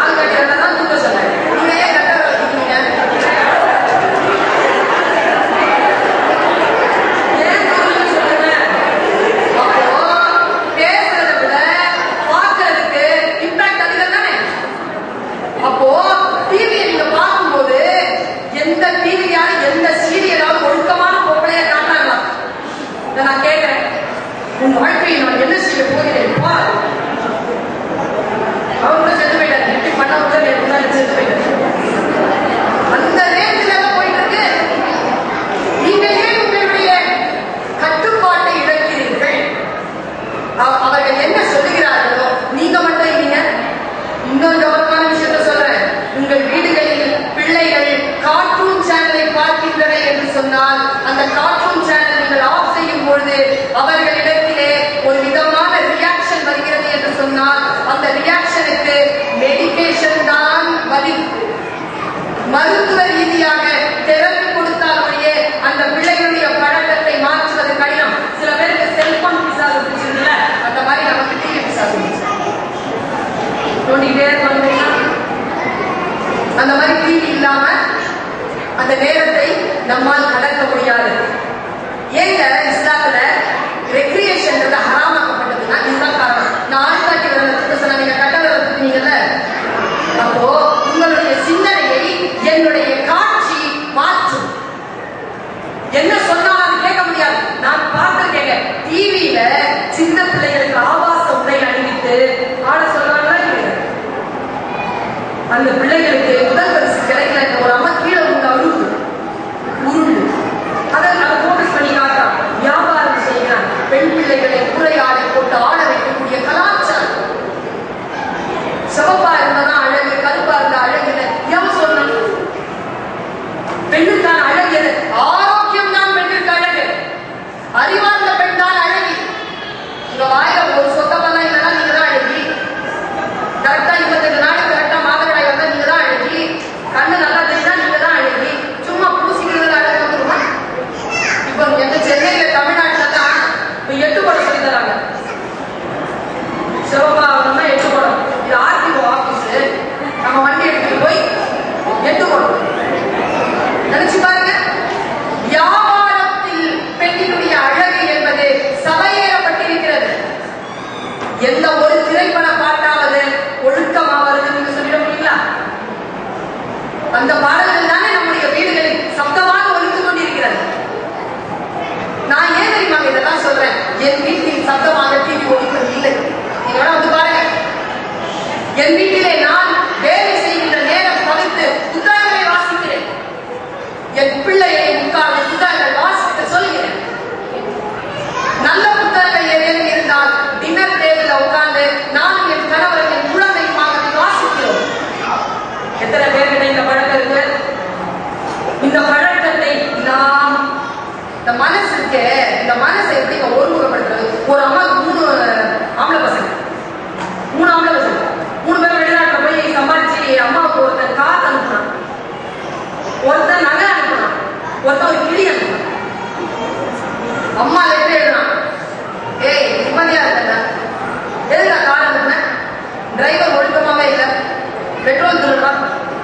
S1: ஆள்காட்டிகளை தான் தூக்க சொன்னேன். நீங்க ஏன் கட்டவரை கொடுத்தீங்க? அப்போ டிவியை நீங்க பார்க்கும்போது எந்த டிவியால எந்த சீரியலாவது ஒழுக்கமான பொம்பளைய காட்டாங்களா? நான் கேட்கிறேன், உன் வாழ்க்கையை நான் என்ன செய்ய போகிறேன்? அவங்க செத்து போயிட்டாரு. இப்படி பண்ணவங்க செத்து போயிட்டாரு. அந்த நேரத்தில் தான் போயிட்டு இருக்கு. நீங்க ஏன் உங்களுடைய கட்டுப்பாட்டை இழக்கிறீர்கள்? அவர்கள் என்ன சொல்லுகிறார்களோ நீங்க மட்டும் இல்லைங்க. இன்னொரு கவனமான விஷயத்த சொல்றேன். உங்கள் வீடுகளில் பிள்ளைகள் கார்ட்டூன் சேனலை பார்க்கின்றன என்று சொன்னால், அந்த கார்ட்டூன் சேனல் நீங்கள் ஆஃப் செய்யும் பொழுது அவர்களிடத்திலே ஒரு விதமான ரியாக்ஷன் வருகிறது என்று சொன்னால், அந்த ரியாக்ஷனுக்கு மெடிகேஷன் தான் பதில். மருத்துவ ரீதியாக தெரப்பி கொடுத்தாலுடைய அந்த பிள்ளைகளுடைய பழக்கத்தை மாற்றுவது கடினம். சில பேருக்கு செல்போன் பிசாசு பிடிச்சிருந்தல, அந்த மாதிரி நமக்கு டிவி பிசாசு தோண்டிக்கிட்டே இருந்தீங்கன்னா அந்த மாதிரி டிவி இல்லாம அந்த நேரத்தை நம்மால் கடக்க முடியாது. ஏங்க இஸ்லாத்துல ரெக்ரியேஷன் ஹராமாக்கப்பட்டதுன்னா இதுதான் காரணம். நான் ஆள்காட்டி விரதத்துக்கு சொன்ன நீங்க கட்ட விரதத்துக்குங்கல்ல, அப்போ உங்களுடைய சிந்தனையை என்னுடைய காட்சி மாற்றும். என்ன சொன்னாலும் அது கேட்க முடியாது. நான் பார்த்திருக்கேங்க, டிவியில சின்ன பிள்ளைகளுக்கு ஆபாச உடை அணிவித்து ஆட சொல்றாங்களா? அந்த பிள்ளைகளுக்கு முதல் பரிசு கிடைக்கல, ஒரு அம்மா கீழே உங்க உருண்டு அதை நம்ம போக்கஸ் பண்ணி காட்டுறோம். வியாபாரம் செய்யலாம். பெண் பிள்ளைகளை உரை ஆடை போட்டு ஆட வைக்கக்கூடிய கலாச்சாரம். சிவப்பா இருந்தாதான் அழகு, கருப்பா இருந்தா அழகு இல்லை. எவன் சொல்லணும்? பெண்ணுக்கான அழகு ஆரோக்கியம் தான் பெண்ணுக்கு அழகு. அறிவார்ந்த பெண் தான் அழகி. உங்க வாயில ஒரு சொத்தப்பா இல்லைன்னா நீங்க தான் அழகி. கரெக்டா 22 நாள் கரெக்டா மாதவிடாய் வந்தா நீங்க தான் அழகி. கண்ணு நல்லா தெரிஞ்சா நீங்க தான் அழகி. சும்மா பூசிக்கிறது அழகு வந்துருமா? இப்போ எங்க சென்னையில தமிழ்நாட்டுல தான் 8 படம் சொல்லி தராங்க. சிவபா ஆகணும்னா 8 படம். இது ஆர்டிஓ ஆபீஸ். நம்ம வண்டி எடுத்துட்டு போய் 8 படம் நினைச்சு பாருங்க. வியாபாரத்தில் பெண்ணினுடைய அழகு என்பது சபையேறப்பட்டிருக்கிறது. எந்த ஒரு திரைப்பட பாட்டாவது ஒழுக்கமா வருது நீங்க சொல்லிட முடியுங்களா? அந்த பாடல்கள் தானே நம்முடைய வீடுகளில் சப்தமாக ஒழித்து கொண்டிருக்கிறது. நான் ஏன் தெரியுமாங்க இதெல்லாம் சொல்றேன்? என் வீட்டில் சப்தமாக டிவி ஒழிப்பது இல்லை. நீங்க வந்து பாருங்க, என் வீட்டிலே நான் வேலை செய்கின்ற நேரம் தவிர்த்து புத்தகங்களை வாசிக்கிறேன். என் பிள்ளையை உட்கார்ந்து புத்தகங்கள் வாசிக்க சொல்கிறேன். நல்ல புத்தகங்கள் ஏதேனும் இருந்தால் டின்னர் டேபிள்ல உட்கார்ந்து நானும் என் கணவரும் என் குழந்தையுமாக வாசிக்கிறோம். எத்தனை பேர்கிட்ட இந்த பழக்கம் இருக்கு? இந்த பழக்கத்தை நாம் இந்த மனசுக்கு இந்த மனசை எப்படி ஒருமுகப்படுத்துறது? ஒரு அம்மாவுக்கு 3 ஆம்பளை பசங்க, 3 ஆம்பளை பசங்க, 3 பேர் வெளிநாட்டில் போய் சம்பாதிச்சு அம்மாவுக்கு ஒருத்தன் காசு அனுப்புனான், ஒருத்தன் நகை அனுப்புனான், ஒருத்தன் ஒரு கிளி அனுப்புனான். அம்மா லெட்டர் எழுதுனான், ஏய் நிம்மதியா இருக்க, எதுக்கு கார் அனுப்புனேன்? டிரைவர் ஒழுக்கமாவே இல்லை, பெட்ரோல் திருடுறான்,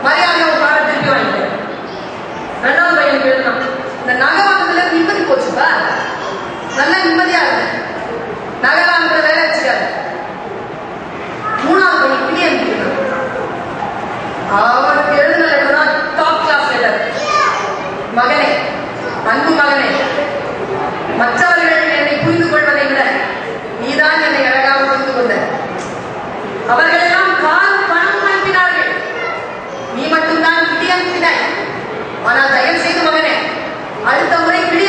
S1: மரியாதையா ஒரு காரை திருப்பி வாங்கிட்டேன். 2வது பையனுக்கு எழுதுனான், இந்த நகை வாங்குறதுல நிம்மதி போச்சுப்பா, நல்லா நிம்மதியா இருந்தேன், நகை வாங்குற வேலை வச்சுக்காது. 3வது பையன் கிளி அனுப்பிட்டான். அவருக்கு எழுதின லெட்டர் தான் டாப் கிளாஸ் லெட்டர். மகனே, அன்பு மகனே, மற்றவர்கள் என்னை புரிந்து கொள்வதை விட நீதான் என்னை அழகாக புரிந்து கொண்ட. அவர்கள் எல்லாம் கால் பணம் அனுப்பினார்கள், நீ மட்டும்தான் கிளி அனுப்பினாய். ஆனால் தயவு செய்து மகனே, அடுத்த முறை கிளி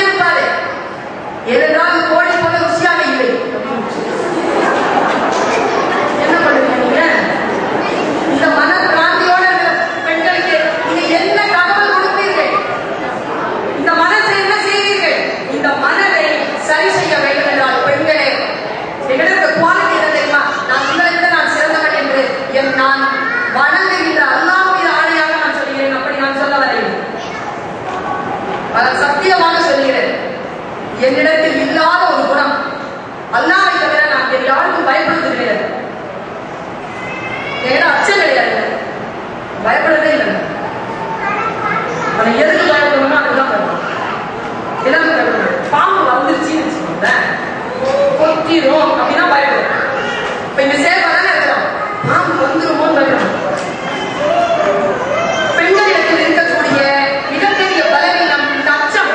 S1: ஏனென்றால் கோழி போல ருசியாக இல்லை. என்ன பண்ணுவீங்க நீங்க? இந்த மன பிராந்தியோட பெண்களுக்கு நீங்க என்ன தகவல் கொடுப்பீர்கள்? இந்த மனசை என்ன செய்வீர்கள்? இந்த மனதை சரி செய்ய வேண்டும் என்றால் பெண்களே, எங்களுக்கு குவாலிட்டி என்ன தெரியுமா? நான் உங்களை நான் சிறந்தவன் என்று நான் வணங்குகின்ற அல்லாஹ் மீது ஆணையாக நான் சொல்கிறேன். அப்படி நான் சொல்ல வரேன், சத்தியமாக சொல்கிறேன். என்னிடத்தில் இல்லாத ஒரு குணம், அல்லாஹ்வை தவிர நான் வேறு யாருக்கும் பயப்படுவது கிடையாது. ஏன்னா அச்சம் கிடையாது, பயப்படுறதே இல்லை. அதை எதுக்கு பயப்படணுமோ அதுதான் பயப்படும். எல்லாம் பயப்படும். பாம்பு வந்துருச்சுன்னு வச்சுக்கோங்க, கொத்திரும் அப்படின்னா பயப்படும். இப்ப இந்த சேவை தானே இருக்கிறோம், பாம்பு வந்துருமோன்னு பயப்படும். பெண்களிடத்தில் இருக்கக்கூடிய மிகப்பெரிய பலவீனம் இந்த அச்சம்.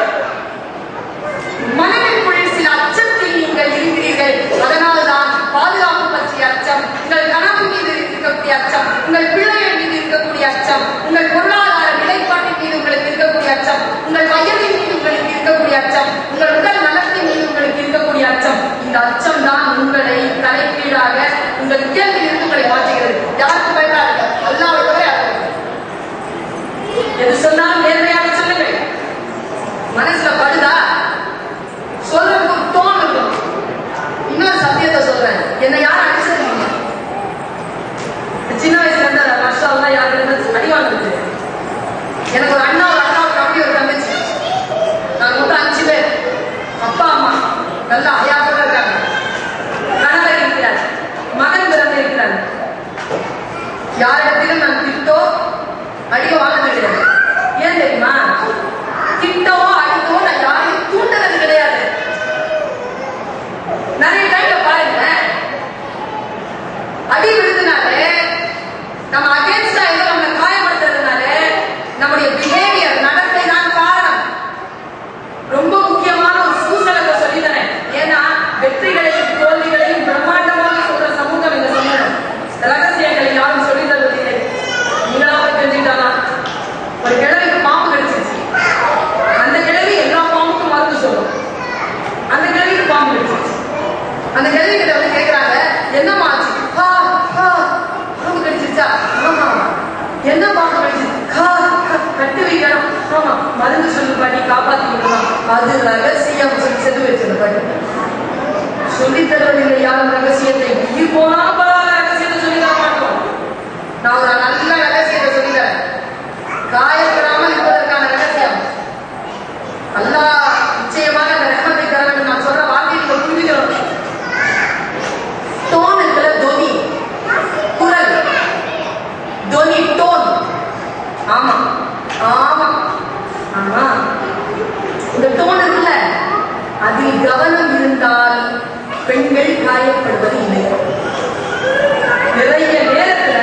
S1: மனதிற்குள் சில அச்சத்தில் நீங்கள் இருக்கிறீர்கள். அதனால்தான் பாதுகாப்பு பற்றிய அச்சம், உங்கள் கனவு மீது இருக்கக்கூடிய அச்சம், உங்கள் பிள்ளைகள் மீது இருக்கக்கூடிய அச்சம், உங்கள் பொருளாதார நிலைப்பாட்டின் மீது உங்களுக்கு இருக்கக்கூடிய அச்சம், உங்கள் வயதின் மீது உங்களுக்கு இருக்கக்கூடிய அச்சம், உங்கள் உடல் நலத்தின் மீது உங்களுக்கு இருக்கக்கூடிய அச்சம். இந்த அச்சம் தான் உங்களை தலைகீழாக உங்கள் இயல்பிலிருந்து உங்களை மாற்றுகிறது. யாருக்கு பயப்படாது? அல்லாஹ்வை தவிர யாருக்கு? எது சொன்னாலும் நேர்மையாக சொல்லுங்கள். மனசுல படுதா சொல்றதுக்கு ஒரு டோன் இருக்கும். இன்னொரு சத்தியத்தை சொல்றேன், என்னை யாரும் அடிச்சிருக்கீங்க? சின்ன வயசுல இருந்த கஷ்டம் யாருக்கு அடி வாங்குது. எனக்கு ஒரு அண்ணா, ஒரு அண்ணாவுக்கு அப்படி ஒரு தங்கச்சி. நாங்க மொத்தம் 5 பேர். அப்பா அம்மா நல்லா அயாசோட இருக்காங்க. கணவர் இருக்கிறார், மகன் பிறந்து இருக்கிறார். யாரிடத்திலும் நான் திட்டோ அடிக்க வாங்கினது கிடையாது. ஏன் தெரியுமா? திட்டவோ அடிக்கவோ நான் யாரையும் தூண்டுறது கிடையாது. நிறைய டைம்ல பாருங்க, அடி விழுதுனாலே நம்ம அகேன்ஸ்டா ஏதோ நம்மளை காயப்படுத்துறதுனால நம்முடைய பிஹேவியர், நடத்தை தான் காரணம். ரொம்ப முக்கியமான ஒரு சூசலத்தை சொல்லித்தரேன். ஏன்னா வெற்றிகளையும் தோல்விகளையும் பிரம்மாண்டமாக சொல்ற சமூகம் இந்த சமூகம். ரகசியங்களை யாரும் சொல்லி தருவதில்லை. நீங்களாவது தெரிஞ்சுக்கிட்டாங்க. ஒரு கிழவிக்கு பாம்பு கடிச்சிருச்சு. அந்த கிழவி எல்லா பாம்புக்கும் மருந்து சொல்லும். அந்த கிழவிக்கு பாம்பு கடிச்சிருச்சு. அந்த கிழவி கிட்ட வந்து கேட்கிறாங்க, என்னம்மா ஆச்சு? பாம்பு கடிச்சிருச்சா? ஆமா. என்ன பாம்பு கடிச்சிருச்சு? கட்டு வைக்கணும். ஆமா. மருந்து சொல்லு பாட்டி, காப்பாத்தி விடலாம். அது ரகசியம் சொல்லி செது வச்சிருந்த பாட்டி. சொல்லி தருவதில்லை யாரும் ரகசியத்தை. உயிர் போனா பரவாயில்ல, ரகசியத்தை சொல்லி தர மாட்டோம். நான் ஒரு நல்ல ரகசியத்தை சொல்லி தரேன். காயப்படாமல் இருப்பதற்கான ரகசியம். அல்லாஹ் நிச்சயமாக அந்த ரஹ்மத்தை தர வேண்டும். நான் சொல்ற வார்த்தையை நீங்க புரிஞ்சுக்கணும். டோன் இருக்கிற தொனி, குரல் தொனி, டோன். ஆமா ஆமா ஆமா. இந்த டோன் இருக்குல்ல, அதில் கவனம் இருந்தால் பெண்கள் காயப்படுவது இல்லை. நிறைய நேரத்துல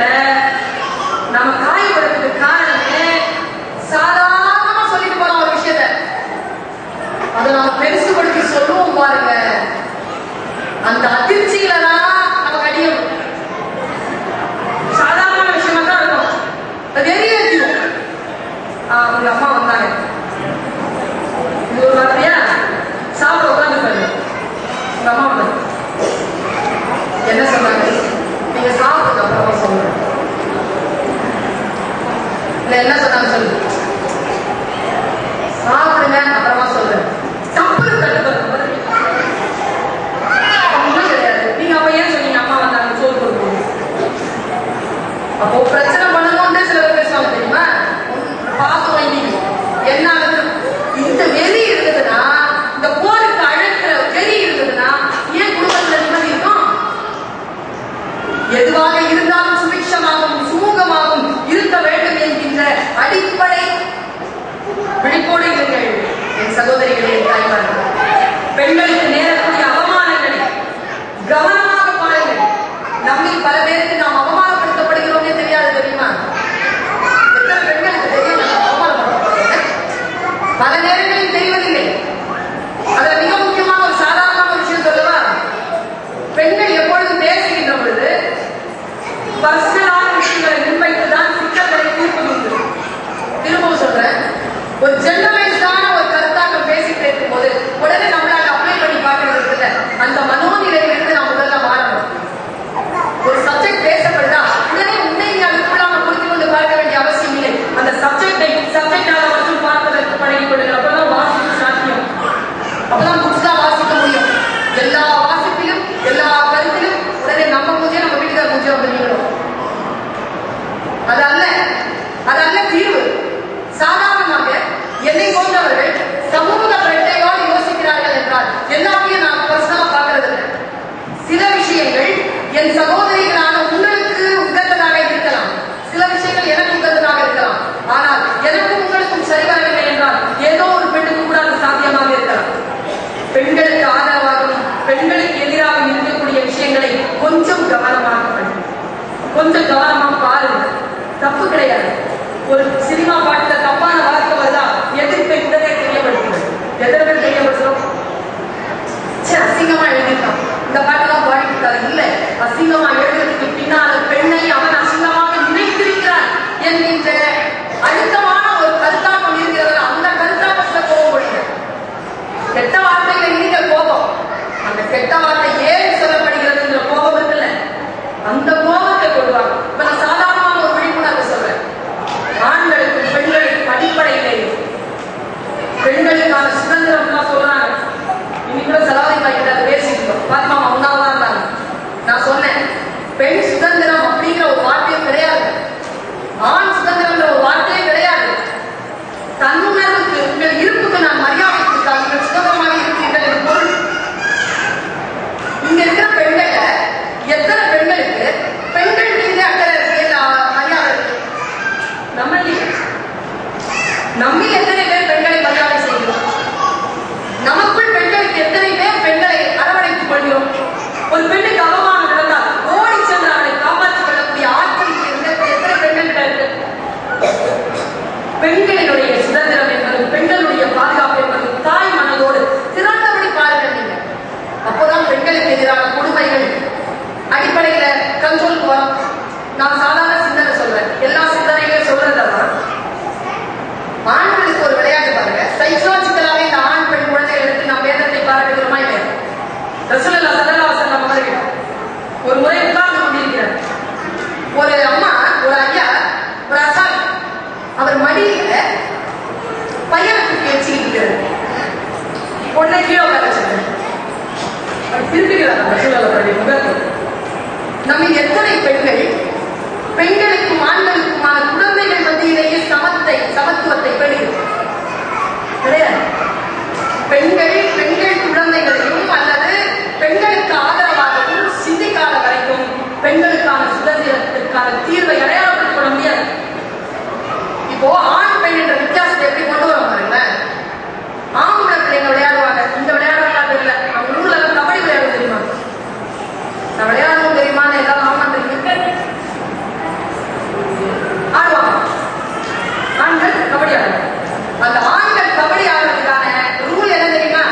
S1: நம்ம காயப்படுறதுக்கு காரணமே சாதாரணமா சொல்லிட்டு போறோம் ஒரு விஷயத்த. அதை நாம பெருசுபடுத்தி சொல்லுவோம் பாருங்க, அந்த அதிர்ச்சியில தான் நமக்கு அடியும். சாதாரண விஷயமா தான் இருக்கும், அது எரியும். உங்க அம்மா வந்தாங்க, இது ஒரு வார்த்தையா? சாப்பிட உட்காந்துருக்காரு. உங்க அம்மா வந்தாங்க, என்ன சொன்னாங்க? நீங்க சாப்பிடுங்க அப்புறமா சொல்லுங்க. இல்ல என்ன சொன்னாங்க சொல்லு. சாப்பிடுங்க அப்புறமா சொல்றேன். தப்பு கட்டுப்படுத்த ஒன்றும் கிடையாது. அசிங்கமா எழுதிட்டான். இந்த பாட்டுலாம் பாடிட்டாரு. இல்ல, அசிங்கமா எழுதுறதுக்கு பின்னால பெண்ணை அவன் அசிங்கமாக நினைத்திருக்கிறான் என்கின்ற அழுத்தமான ஒரு கருத்தாக்கம் இருக்கிறது. அந்த கருத்தாக்கத்துல கோபம் முடியுது. கெட்ட வார்த்தைகளை நீங்க கோபம், அந்த கெட்ட வார்த்தை ஏன் சொல்லப்படுகிறதுங்கிற கோபம் இருக்குல்ல, அந்த கோபத்தை கொள்வாங்க. இப்ப நான் சாதாரணமான ஒரு விழிப்புணர்வு சொல்றேன். ஆண்களுக்கும் பெண்களுக்கும் அடிப்படையிலே பெண்களுக்கான சுதந்திரம் சொல்றாங்க. இன்னைக்கு செலவாய் பாக்கிட்ட பேசிட்டோம். பாத்திமா ஒன்னாவதா இருந்தாங்க. நான் சொன்னேன், பெண் சுதந்திரம் அப்படிங்கிற ஒரு வார்த்தையே கிடையாது, ஆண் சுதந்திரம்ன்ற ஒரு வார்த்தையே கிடையாது. தன்னுணர்வுக்கு, உங்கள் இருப்புக்கு நான் மரியாதை கொடுத்தால் நீங்கள் சுதந்திரமாக இருக்கிறீர்கள் என்று பொருள். இங்க இருக்கிற பெண்கள் எத்தனை பெண்களுக்கு பெண்கள் மீது அக்கறை இருக்கு, மரியாதை இருக்கு? நம்மில் எத்தனை பேர் பெண்களை மரியாதை செய்கிறோம்? நமக்குள் பெண்களுக்கு எத்தனை பேர் பெண்களை அரவணைத்துக் கொள்கிறோம்? ஒரு பெண்ணுக்கு அவமானம் நடந்தால் ஓடி சென்று அவளை காப்பாற்றிக் கொள்ளக்கூடிய ஆட்கள் எத்தனை பெண்கள் இருக்கு? பெண்களினுடைய சுதந்திரம் என்பது, பெண்களுடைய பாதுகாப்பு என்பது தாய் மனதோடு திறந்தபடி பாருங்கள் நீங்க. அப்போதான் பெண்களுக்கு எதிரான கொடுமைகள் அடிப்படையில கண்ட்ரோலுக்கு வரும். நான் சாதாரண சிந்தனை சொல்றேன், எல்லா சிந்தனையும் சொல்றதான். ஆண்களுக்கு ஒரு விளையாட்டு பாருங்க. சைக்கலாஜிக்கலாவே இந்த ஆண் பெண் குழந்தைகள் எடுத்து நாம் வேதத்தை பாராட்டுகிறோமா இல்லையா? ரசூலுல்லாஹி ஸல்லல்லாஹு அலைஹி வஸல்லம் அவர்கள் ஒரு முறை உட்கார்ந்து கொண்டிருக்கிறார். ஒரு அம்மா, ஒரு ஐயா, ஒரு அசாமி அவர் மடியில பையனை தூக்கி வச்சுக்கிறார். உடனே கீழே உட்கார திருப்பிக்கிறார் ரசூலுல்லாஹி முகத்தில். நம்ம எத்தனை பெண்கள் பெண்களுக்கும் ஆண்களுக்குமான குழந்தைகள் மத்தியிலேயே சமத்துவத்தை பெறுகிறது கிடையாது. பெண்கள் குழந்தைகளையும் அல்லது பெண்களுக்கு ஆதரவாகவும் சிந்திக்காத வரைக்கும் பெண்களுக்கான சுதந்திரத்திற்கான தீர்வை அடையாளப்படுத்திக் கொள்ள முடியாது. இப்போ ஆண் பெண் என்ற வித்தியாசத்தை எப்படி கொண்டு வர பாருங்க. ஆம்பளை பிள்ளைங்க விளையாடுவாங்க, இந்த விளையாடுவாங்க இல்லை. அவங்க ஊர்ல கபடி விளையாட தெரியுமா? நான் விளையாடவும் தெரியுமான்னு எல்லாரும் ஆமா தெரியும் ஆடுவாங்க. ஆண்கள் கபடி ஆடுவாங்க. அந்த ஆண்கள் கபடி ஆடுறதுக்கான ரூல் என்ன தெரியுமா?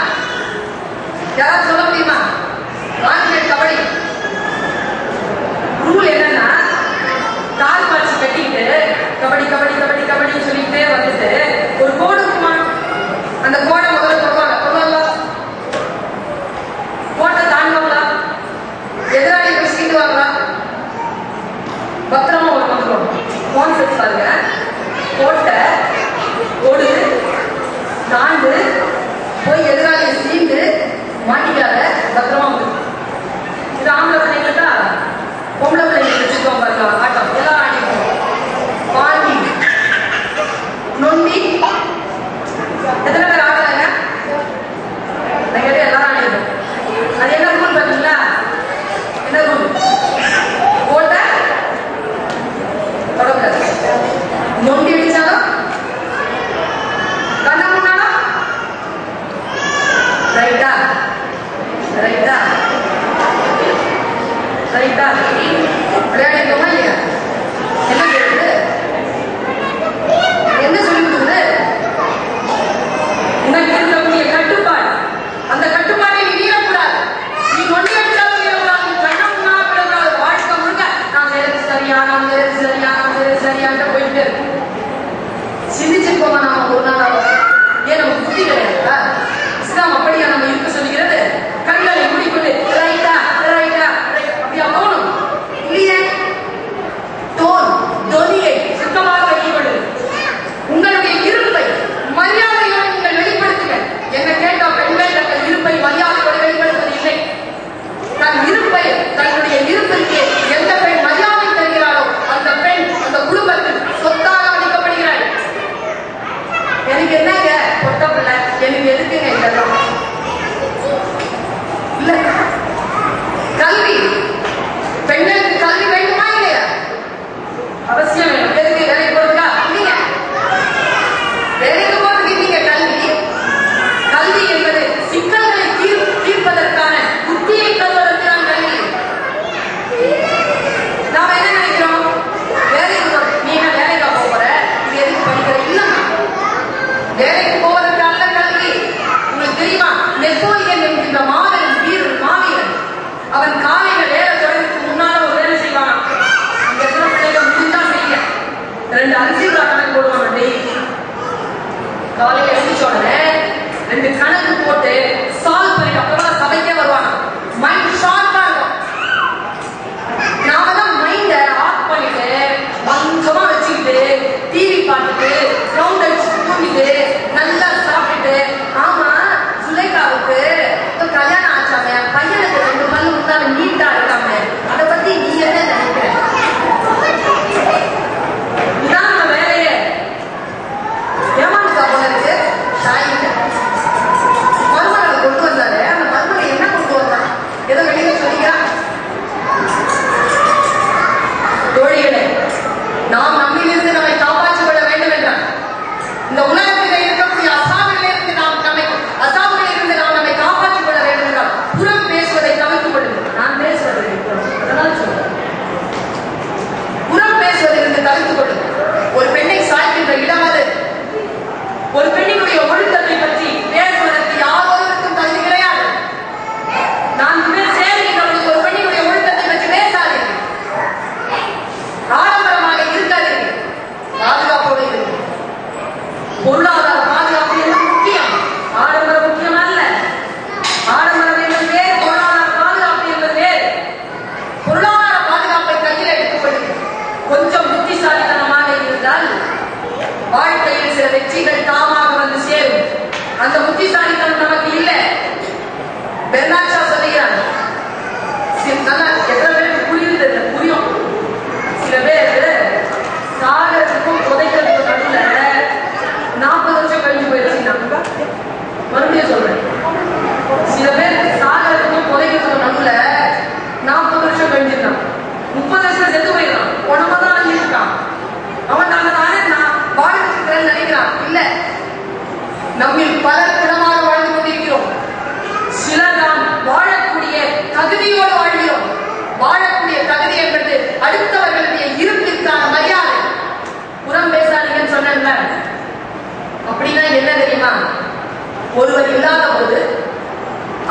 S1: ஒருவர் இல்லாத போது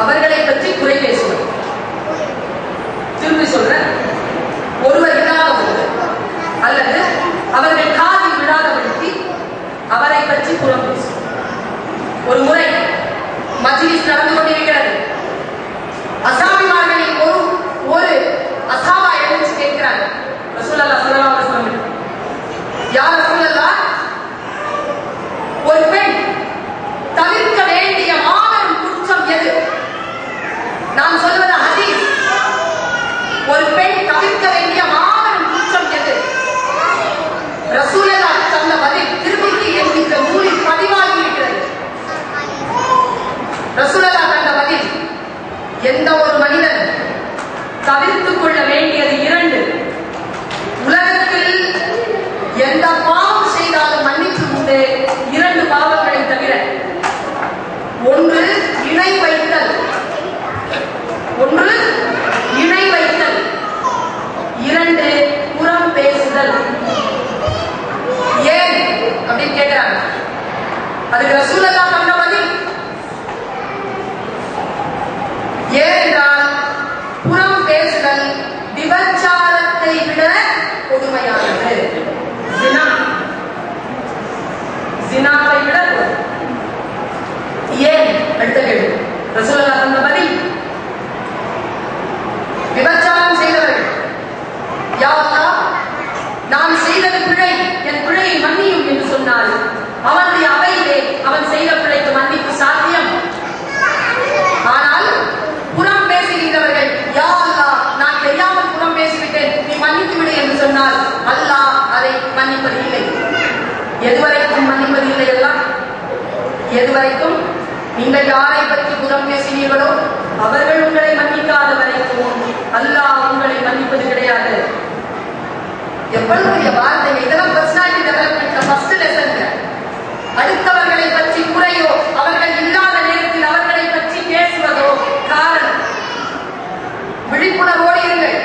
S1: அவர்களை பற்றி குறை பேசுவது. திரும்பி சொல்றேன், ஒருவர் இல்லாத போது அல்லது அவர்கள் காதில் விழாதபடிக்கு அவரை பற்றி புறம் பேசுவது. ஒரு முறை மஜ்லிஸ் நடந்து கொண்டிருக்கிறது. அசாபிமார்களில் ஒரு அசாபா எழுந்து கேட்கிறாங்க, ரசூலுல்லாஹி ஸல்லல்லாஹு அலைஹி வஸல்லம், யா ரசூலல்லாஹ், ஒரு பெண் தவிர்க்க வேண்டிய மாபெரும் குற்றம் எது? நான் சொல்வது ஹதீஸ். ஒரு பெண் தவிர்க்க வேண்டிய மாபெரும் குற்றம் எது? ரசூலுல்லாஹ் சொன்ன பதில் திருமிதி என்கின்ற நூலில் பதிவாகி இருக்கிறது. ரசூலுல்லாஹ் சொன்ன பதில், எந்த ஒரு மனிதன் தவிர்த்துக் கொள்ள வேண்டியது இரண்டு. உலகத்தில் எந்த பாவம் செய்தாலும் மன்னிப்பு உண்டு, இரண்டு பாவங்களை தவிர. ஒன்று இணை வைத்தல், இரண்டு புறம் பேசுதல். ஏன் அப்படின்னு கேட்கிறாங்க. அதுக்கு ரசூலுல்லாஹ் சொன்ன பதில், ஏனென்றால் புறம் பேசுதல் விபச்சாரத்தை விட கொடுமையானது. ஜினாவை விட. ஏன்? அடுத்த கேள்வி. ரசூலுல்லாஹ் சொன்ன பதில், விபச்சாரம் செய்தவர்கள், யா அல்லாஹ், நான் செய்தது பிழை, என் பிழையை மன்னியும் என்று சொன்னால் அவனுடைய அவையிலே அவன் செய்த பிழைக்கு மன்னிப்பு சாத்தியம். ஆனால் புறம் பேசுகின்றவர்கள், யா அல்லாஹ், நான் தெரியாமல் புறம் பேசிவிட்டேன், நீ மன்னித்து விடு என்று சொன்னால் அல்லாஹ் அதை மன்னிப்பது இல்லை. எதுவரைக்கும் மன்னிப்பது இல்லை? எல்லாம் எதுவரைக்கும் நீங்கள் யாரை பற்றி புறம் பேசினீர்களோ அவர்கள் உங்களை மன்னிக்காத வரைக்கும் அல்லாஹ் உங்களை மன்னிப்பது கிடையாது. எவ்வளவு பெரிய வார்த்தை! இதெல்லாம் பர்சனாலிட்டி டெவலப்மெண்ட் ஃபர்ஸ்ட் லெசன். அடுத்தவர்களை பற்றி குறையோ, அவர்கள் இல்லாத நேரத்தில் அவர்களை பற்றி பேசுவதோ காரணம். விழிப்புணர்வோடு இருங்கள்.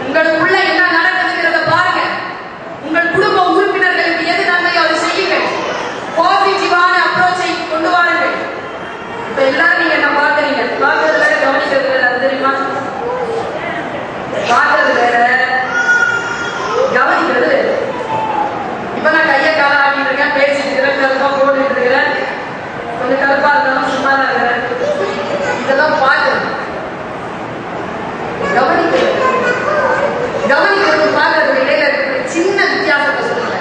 S1: உங்களுக்குள்ள என்ன நடக்குதுங்கிறத பாருங்க. உங்கள் குடும்ப உறுப்பினர்களுக்கு எது நன்மையோ அதை செய்யுங்கள். பாசிட்டிவான அப்ரோச்சை கொண்டு வாருங்கள். இப்ப எல்லாரும் நீங்க என்ன பாக்குறீங்க? பாக்குறது வேற, கவனிக்கிறது வேற. அது தெரியுமா? பாக்குறது வேற, கவனிக்கிறது வேற. இப்ப நான் கையை கால ஆட்டிட்டு இருக்கேன், பேசிட்டு இருக்கிறேன், கருப்பா போட்டுட்டு இருக்கிறேன், கொஞ்சம் கருப்பா இருந்தாலும் சும்மா தான் இருக்கிறேன். இதெல்லாம் பாக்குறது. கவனிக்கிறது பார்க்கறது இடையில இருக்கிற சின்ன வித்தியாசத்தை சொல்லுங்க.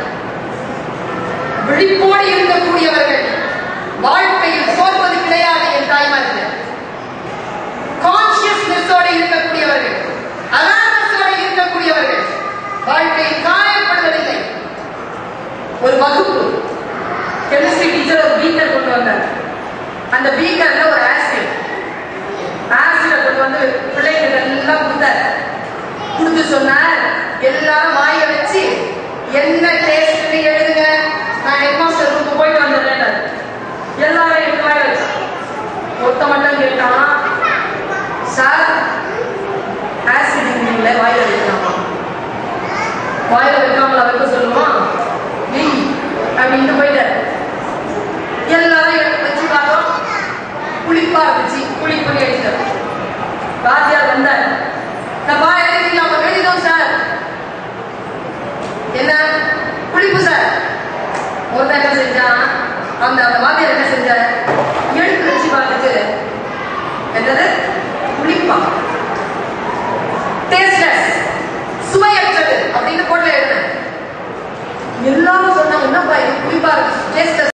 S1: விழிப்போடு இருக்கக்கூடியவர்கள் வாழ்க்கையில் சோர்வது கிடையாது. என் தாய்மார்கள் கான்சியஸ்னஸோடு இருக்கக்கூடியவர்கள், அவேர்னஸோடு இருக்கக்கூடியவர்கள் வாழ்க்கையில் காயப்படுவதில்லை. ஒரு வகுப்பு கெமிஸ்ட்ரி டீச்சர் ஒரு பீக்கர் கொண்டு வந்தார். அந்த பீக்கர்ல ஒரு ஆசிட் கொண்டு வந்து பிள்ளைகள் எல்லாம் கொடுத்தார். கொடுத்து சொன்னார், எல்லாரும் வாய வச்சு என்ன டேஸ்ட் எழுதுங்க, நான் ஹெட்மாஸ்டர் ரூமுக்கு போயிட்டு வந்துடுறேன். எல்லாரும் எடுத்து வாய வச்சு ஒருத்த மட்டும் கேட்டான், சார் ஆசிட் இல்ல வாயில வைக்கலாமா? வாயில வைக்காமல வைக்க சொல்லுவான் அப்படின்னு போயிட்டார். எல்லாரும் வச்சு பார்த்தோம், புளிப்பா இருந்துச்சு. புளிப்புன்னு எழுதிட்டார். வாத்தியார் வந்தார், நான் வாய் எழுதிக்கலாமா? எழுதினோம் சார். என்ன புளிப்பு சார்? ஒருத்தர் என்ன செஞ்சான், அந்த வாத்தியார் என்ன செஞ்சார், எடுத்து வச்சு பார்த்துட்டு என்னது புளிப்பா, டேஸ்ட்லெஸ், சுவையற்றது அப்படின்னு போட்டு எழுதினேன். எல்லாரும் சொன்னாங்க, என்னப்பா இது புளிப்பா இருக்கு, டேஸ்ட்லெஸ்.